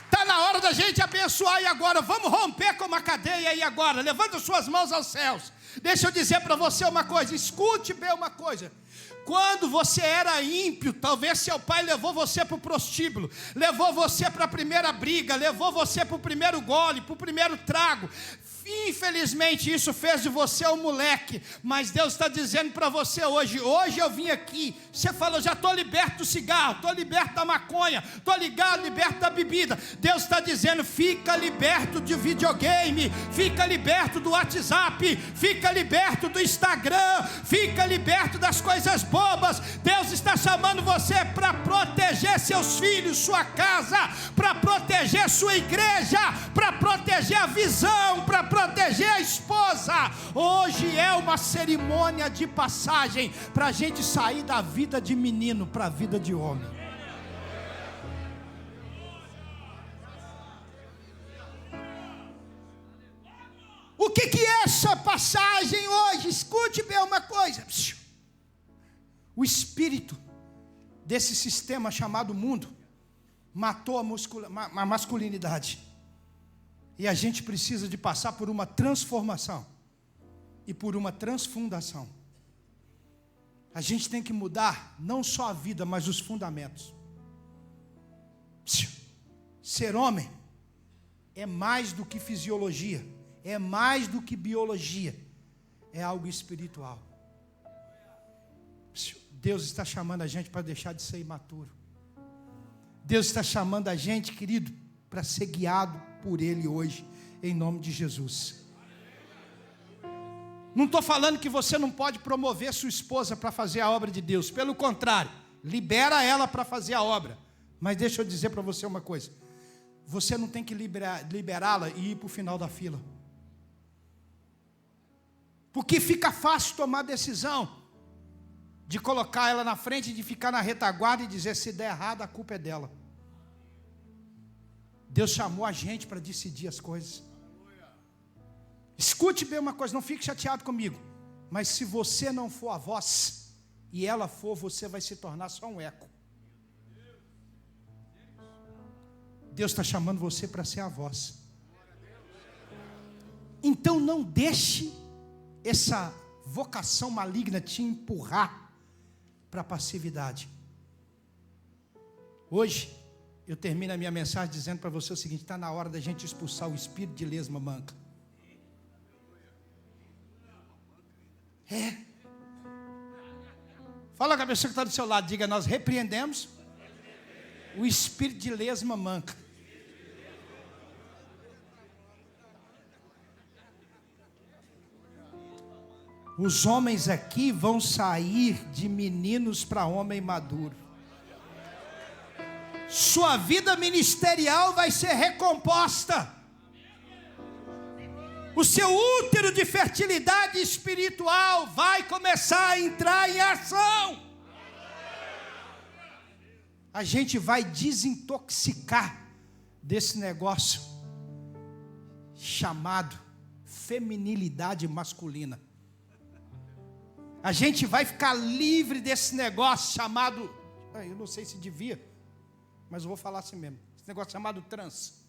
Está na hora da gente abençoar. E agora, vamos romper com uma cadeia. E agora, levanta suas mãos aos céus. Deixa eu dizer para você uma coisa, escute bem uma coisa. Quando você era ímpio, talvez seu pai levou você para o prostíbulo, levou você para a primeira briga, levou você para o primeiro gole, para o primeiro trago, Infelizmente isso fez de você um moleque, mas Deus está dizendo para você hoje eu vim aqui, você falou, já estou liberto do cigarro, estou liberto da maconha, estou liberto da bebida. Deus está dizendo, fica liberto de videogame, fica liberto do WhatsApp, fica liberto do Instagram, fica liberto das coisas bobas. Deus está chamando você para proteger seus filhos, sua casa, para proteger sua igreja, para proteger a visão, para proteger a esposa. Hoje é uma cerimônia de passagem para a gente sair da vida de menino para a vida de homem. O que é essa passagem hoje? Escute bem uma coisa. O espírito desse sistema chamado mundo matou a masculinidade. E a gente precisa de passar por uma transformação e por uma transfundação. A gente tem que mudar não só a vida, mas os fundamentos. Ser homem é mais do que fisiologia, é mais do que biologia, é algo espiritual. Deus está chamando a gente para deixar de ser imaturo. Deus está chamando a gente, querido, para ser guiado por Ele hoje, em nome de Jesus. Não estou falando que você não pode promover sua esposa para fazer a obra de Deus. Pelo contrário, libera ela para fazer a obra. Mas deixa eu dizer para você uma coisa. Você não tem que liberá-la e ir para o final da fila. Porque fica fácil tomar decisão de colocar ela na frente, de ficar na retaguarda e dizer, se der errado, a culpa é dela. Deus chamou a gente para decidir as coisas. Escute bem uma coisa, não fique chateado comigo, mas se você não for a voz e ela for, você vai se tornar só um eco. Deus está chamando você para ser a voz. Então não deixe essa vocação maligna te empurrar para a passividade. Hoje eu termino a minha mensagem dizendo para você o seguinte: está na hora da gente expulsar o espírito de lesma manca. Fala com a pessoa que está do seu lado, diga: nós repreendemos o espírito de lesma manca. Os homens aqui vão sair de meninos para homem maduro. Sua vida ministerial vai ser recomposta. O seu útero de fertilidade espiritual vai começar a entrar em ação. A gente vai desintoxicar desse negócio chamado feminilidade masculina. A gente vai ficar livre desse negócio chamado, eu não sei se devia, mas eu vou falar assim mesmo, esse negócio chamado trans.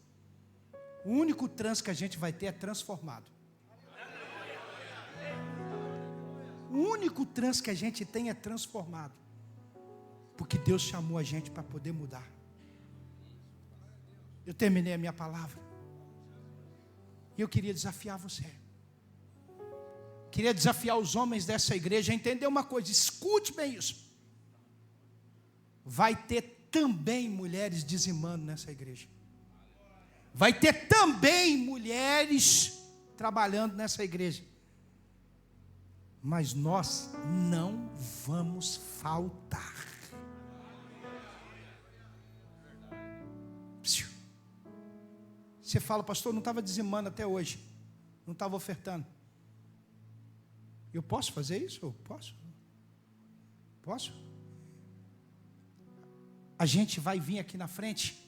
O único trans que a gente vai ter é transformado. O único trans que a gente tem é transformado. Porque Deus chamou a gente para poder mudar. Eu terminei a minha palavra. E eu queria desafiar você. Queria desafiar os homens dessa igreja a entender uma coisa. Escute bem isso. Vai ter também mulheres dizimando nessa igreja. Vai ter também mulheres trabalhando nessa igreja. Mas nós não vamos faltar. Você fala: pastor, não estava dizimando até hoje, não estava ofertando. Eu posso fazer isso? Eu posso? Posso? A gente vai vir aqui na frente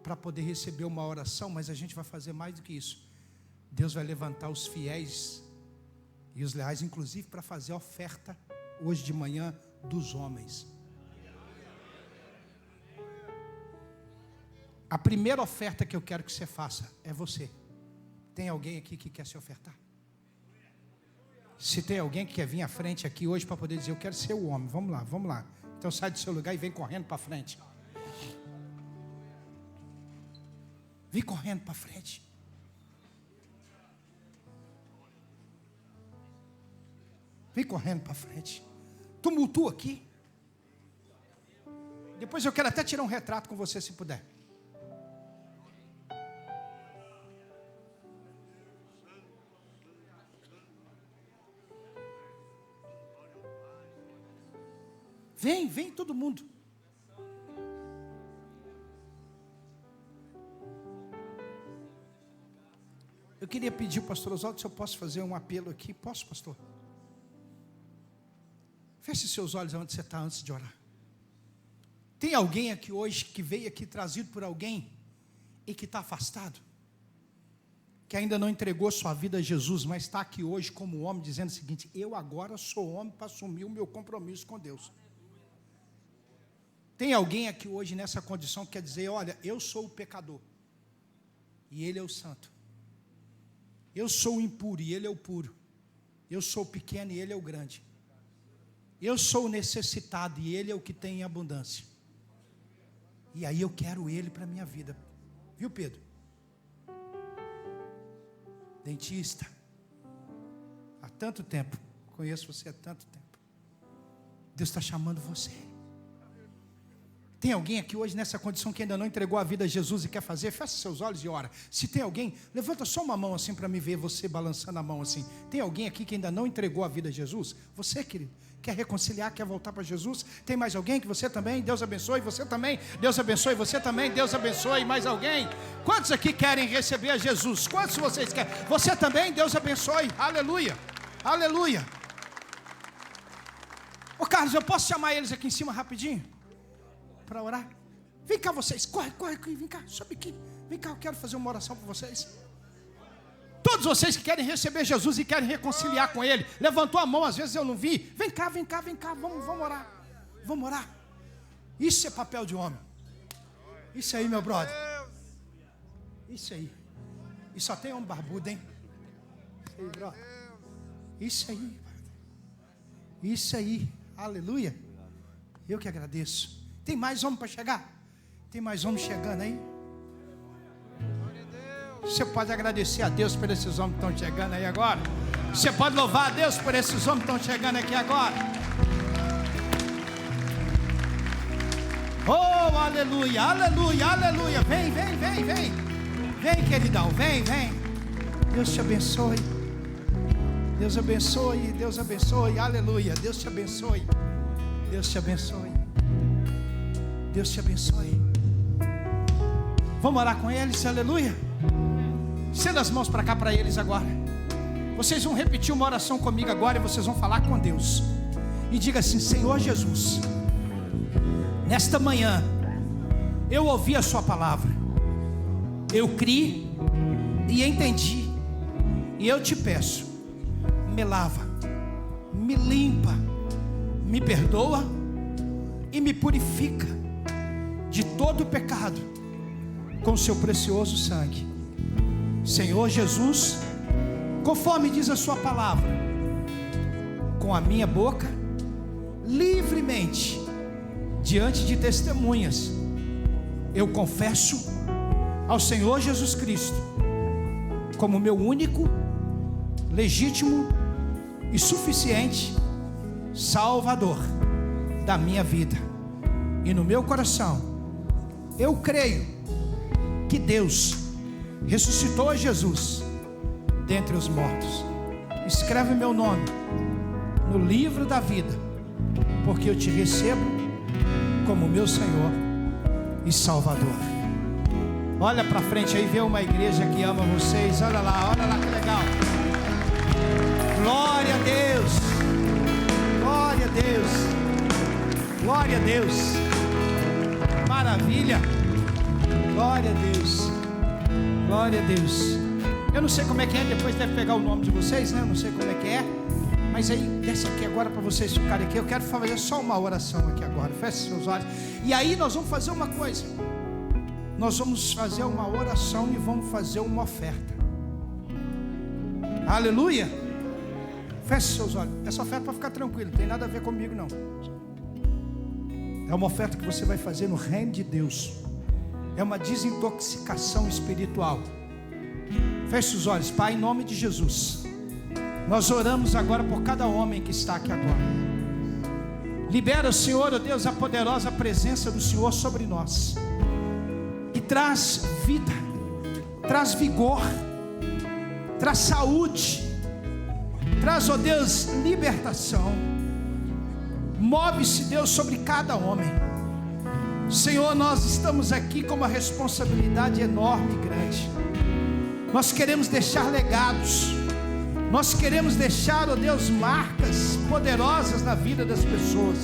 para poder receber uma oração, mas a gente vai fazer mais do que isso. Deus vai levantar os fiéis e os leais, inclusive para fazer a oferta hoje de manhã dos homens. A primeira oferta que eu quero que você faça é você. Tem alguém aqui que quer se ofertar? Se tem alguém que quer vir à frente aqui hoje para poder dizer: eu quero ser o homem, vamos lá, vamos lá. Então sai do seu lugar e vem correndo para frente. Vem correndo para frente. Vem correndo para frente. Tumultua aqui. Depois eu quero até tirar um retrato com você, se puder. Vem todo mundo. Eu queria pedir ao pastor Oswaldo se eu posso fazer um apelo aqui. Posso, pastor? Feche seus olhos onde você está antes de orar. Tem alguém aqui hoje que veio aqui trazido por alguém e que está afastado? Que ainda não entregou sua vida a Jesus, mas está aqui hoje como homem dizendo o seguinte: eu agora sou homem para assumir o meu compromisso com Deus. Tem alguém aqui hoje nessa condição que quer dizer: olha, eu sou o pecador e Ele é o santo. Eu sou o impuro e Ele é o puro. Eu sou o pequeno e Ele é o grande. Eu sou o necessitado e Ele é o que tem em abundância. E aí eu quero Ele para a minha vida. Viu, Pedro? Dentista. Há tanto tempo. Conheço você há tanto tempo. Deus está chamando você. Tem alguém aqui hoje nessa condição que ainda não entregou a vida a Jesus e quer fazer? Feche seus olhos e ora. Se tem alguém, levanta só uma mão assim para me ver você balançando a mão assim. Tem alguém aqui que ainda não entregou a vida a Jesus? Você, querido, quer reconciliar, quer voltar para Jesus? Tem mais alguém? Que você também? Deus abençoe, você também? Deus abençoe, você também? Deus abençoe, mais alguém? Quantos aqui querem receber a Jesus? Quantos vocês querem? Você também? Deus abençoe, aleluia, aleluia. Ô Carlos, eu posso chamar eles aqui em cima rapidinho? Para orar? Vem cá vocês, corre, vem cá, sobe aqui. Vem cá, eu quero fazer uma oração para vocês. Todos vocês que querem receber Jesus e querem reconciliar com Ele, levantou a mão, às vezes eu não vi. Vem cá, vamos orar. Vamos orar. Isso é papel de homem. Isso aí, meu brother. Isso aí. E só tem homem barbudo, hein? Isso aí, brother. Isso aí. Isso aí. Aleluia. Eu que agradeço. Tem mais homem para chegar? Tem mais homem chegando aí? Você pode agradecer a Deus por esses homens que estão chegando aí agora. Você pode louvar a Deus por esses homens que estão chegando aqui agora. Oh, aleluia, aleluia, aleluia. Vem. Vem, queridão, vem. Deus te abençoe. Deus abençoe, Deus abençoe. Aleluia, Deus te abençoe. Deus te abençoe. Deus te abençoe. Vamos orar com eles, aleluia. Estenda as mãos para cá para eles agora. Vocês vão repetir uma oração comigo agora e vocês vão falar com Deus. E diga assim: Senhor Jesus, nesta manhã eu ouvi a sua palavra, eu criei e entendi, e eu te peço, me lava, me limpa, me perdoa e me purifica de todo o pecado com o seu precioso sangue. Senhor Jesus, conforme diz a sua palavra, com a minha boca, livremente, diante de testemunhas, eu confesso ao Senhor Jesus Cristo como meu único, legítimo e suficiente Salvador da minha vida. E no meu coração eu creio que Deus ressuscitou a Jesus dentre os mortos. Escreve meu nome no livro da vida, porque eu te recebo como meu Senhor e Salvador. Olha para frente aí, vê uma igreja que ama vocês. Olha lá que legal. Glória a Deus, glória a Deus, glória a Deus. Maravilha, glória a Deus, glória a Deus. Eu não sei como é que é, depois deve pegar o nome de vocês, né? Eu não sei como é que é, mas aí desce aqui agora para vocês ficarem aqui. Eu quero fazer só uma oração aqui agora. Feche seus olhos. E aí nós vamos fazer uma coisa. Nós vamos fazer uma oração e vamos fazer uma oferta. Aleluia. Feche seus olhos. Essa oferta para ficar tranquilo, não tem nada a ver comigo não. É uma oferta que você vai fazer no reino de Deus. É uma desintoxicação espiritual. Feche os olhos. Pai, em nome de Jesus, Nós oramos agora por cada homem que está aqui agora. Libera, Senhor, ó Deus, a poderosa presença do Senhor sobre nós. E traz vida, traz vigor, traz saúde, traz, ó Deus, libertação. Move-se, Deus, sobre cada homem. Senhor, nós estamos aqui com uma responsabilidade enorme e grande. Nós queremos deixar legados. Nós queremos deixar, ó Deus, marcas poderosas na vida das pessoas.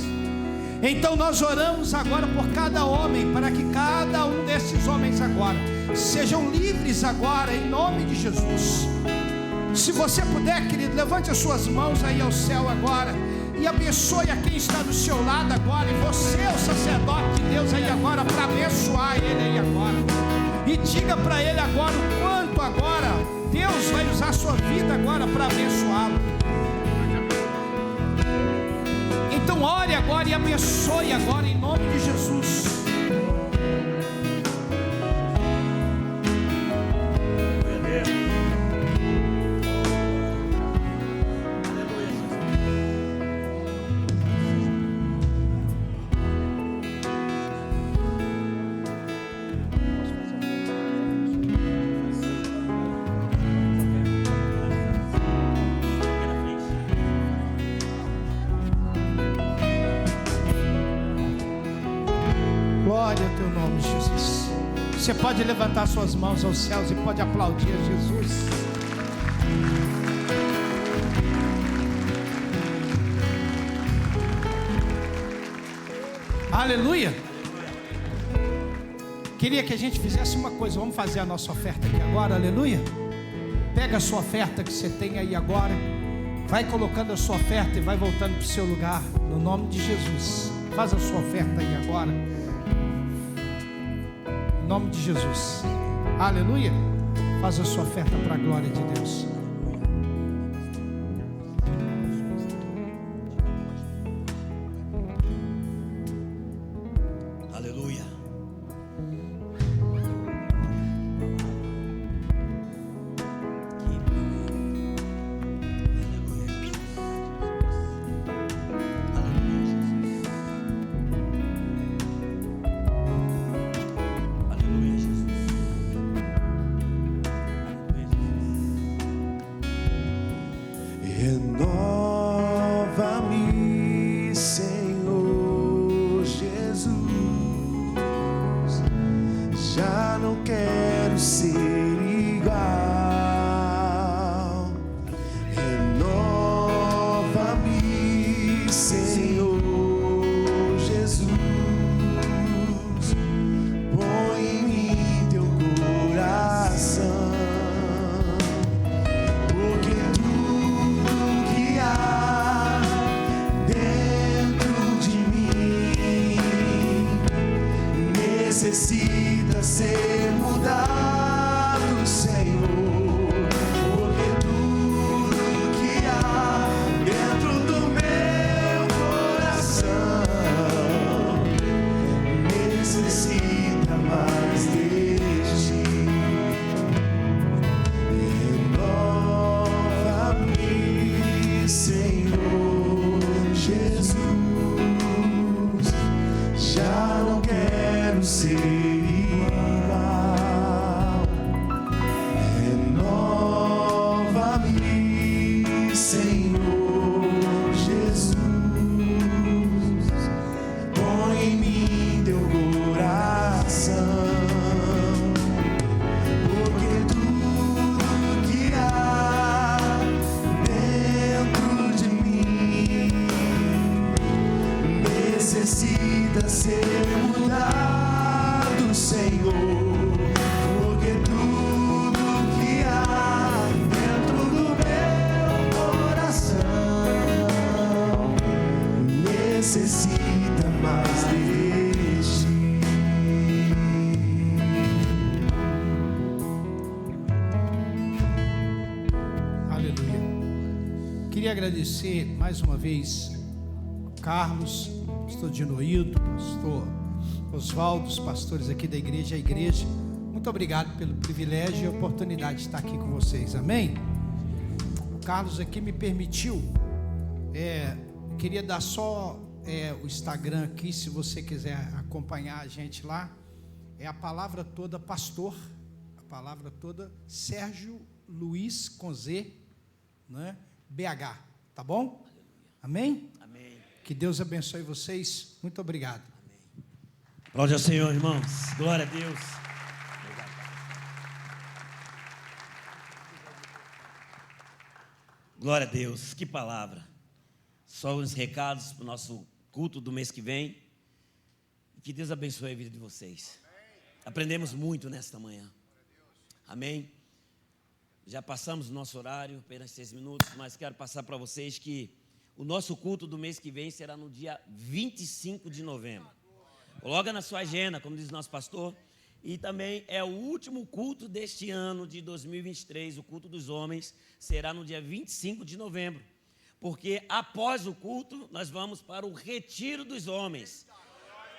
Então nós oramos agora por cada homem, para que cada um desses homens agora sejam livres agora, em nome de Jesus. Se você puder, querido, levante as suas mãos aí ao céu agora e abençoe a quem está do seu lado agora. E você é o sacerdote de Deus aí agora, para abençoar ele aí agora. E diga para ele agora o quanto agora Deus vai usar a sua vida agora para abençoá-lo. Então ore agora e abençoe agora em nome de Jesus. Glória ao teu nome, Jesus. Você pode levantar suas mãos aos céus e pode aplaudir a Jesus. Aleluia. Queria que a gente fizesse uma coisa. Vamos fazer a nossa oferta aqui agora, aleluia. Pega a sua oferta que você tem aí agora, vai colocando a sua oferta e vai voltando para o seu lugar, no nome de Jesus. Faz a sua oferta aí agora, em nome de Jesus, aleluia. Faz a sua oferta para a glória de Deus. Aleluia. Renova-me, Senhor Jesus. Já não quero ser igual. Renova-me, Senhor Jesus. Põe em mim teu coração. Necessita ser mudado, Senhor, porque tudo que há dentro do meu coração necessita mais de ti. Renova-me, Senhor Jesus. Já não quero ser igual. Renova-me, Senhor Jesus. Põe em mim teu coração, porque tudo que há dentro de mim necessita ser mudado, Senhor, porque tudo que há dentro do meu coração necessita mais de ti. Aleluia. Queria agradecer mais uma vez Carlos, pastor Dinoildo, pastor Oswaldo, os pastores aqui da igreja, a igreja. Muito obrigado pelo privilégio e a oportunidade de estar aqui com vocês, amém? Carlos aqui me permitiu, queria dar só o Instagram aqui, se você quiser acompanhar a gente lá. É a palavra toda pastor, a palavra toda Sérgio Luiz com Z, né? BH, tá bom? Amém? Amém. Que Deus abençoe vocês. Muito obrigado. Amém. Glória ao Senhor, irmãos. Glória a Deus. Glória a Deus. Que palavra. Só uns recados para o nosso culto do mês que vem. Que Deus abençoe a vida de vocês. Aprendemos muito nesta manhã. Amém. Já passamos o nosso horário, apenas 6 minutos, mas quero passar para vocês que o nosso culto do mês que vem será no dia 25 de novembro. Coloca na sua agenda, como diz o nosso pastor. E também é o último culto deste ano de 2023, o culto dos homens, será no dia 25 de novembro. Porque após o culto, nós vamos para o retiro dos homens.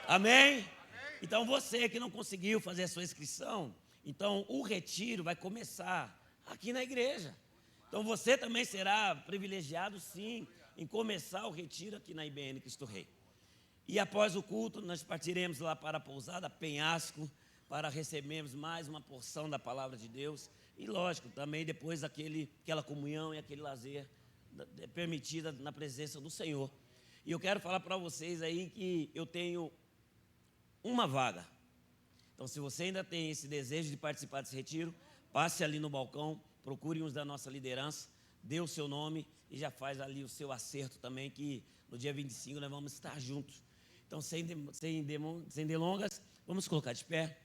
Amém? Então você que não conseguiu fazer a sua inscrição, então o retiro vai começar aqui na igreja. Então você também será privilegiado, sim, em começar o retiro aqui na IBN Cristo Rei. E após o culto, nós partiremos lá para a pousada Penhasco, para recebermos mais uma porção da palavra de Deus. E lógico, também depois aquela comunhão e aquele lazer permitida na presença do Senhor. E eu quero falar para vocês aí que eu tenho uma vaga. Então, se você ainda tem esse desejo de participar desse retiro, passe ali no balcão, procure uns da nossa liderança, dê o seu nome e já faz ali o seu acerto também, que no dia 25 nós vamos estar juntos. Então, sem delongas, vamos colocar de pé,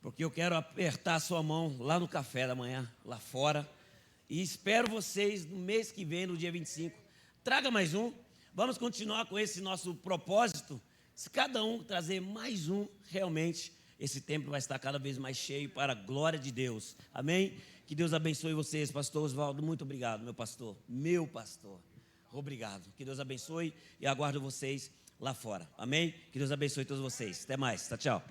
porque eu quero apertar a sua mão lá no café da manhã, lá fora, e espero vocês no mês que vem, no dia 25. Traga mais um, vamos continuar com esse nosso propósito. Se cada um trazer mais um, realmente, esse templo vai estar cada vez mais cheio para a glória de Deus. Amém? Que Deus abençoe vocês, pastor Oswaldo. Muito obrigado, meu pastor. Meu pastor. Obrigado. Que Deus abençoe e aguardo vocês lá fora. Amém? Que Deus abençoe todos vocês. Até mais. Tchau.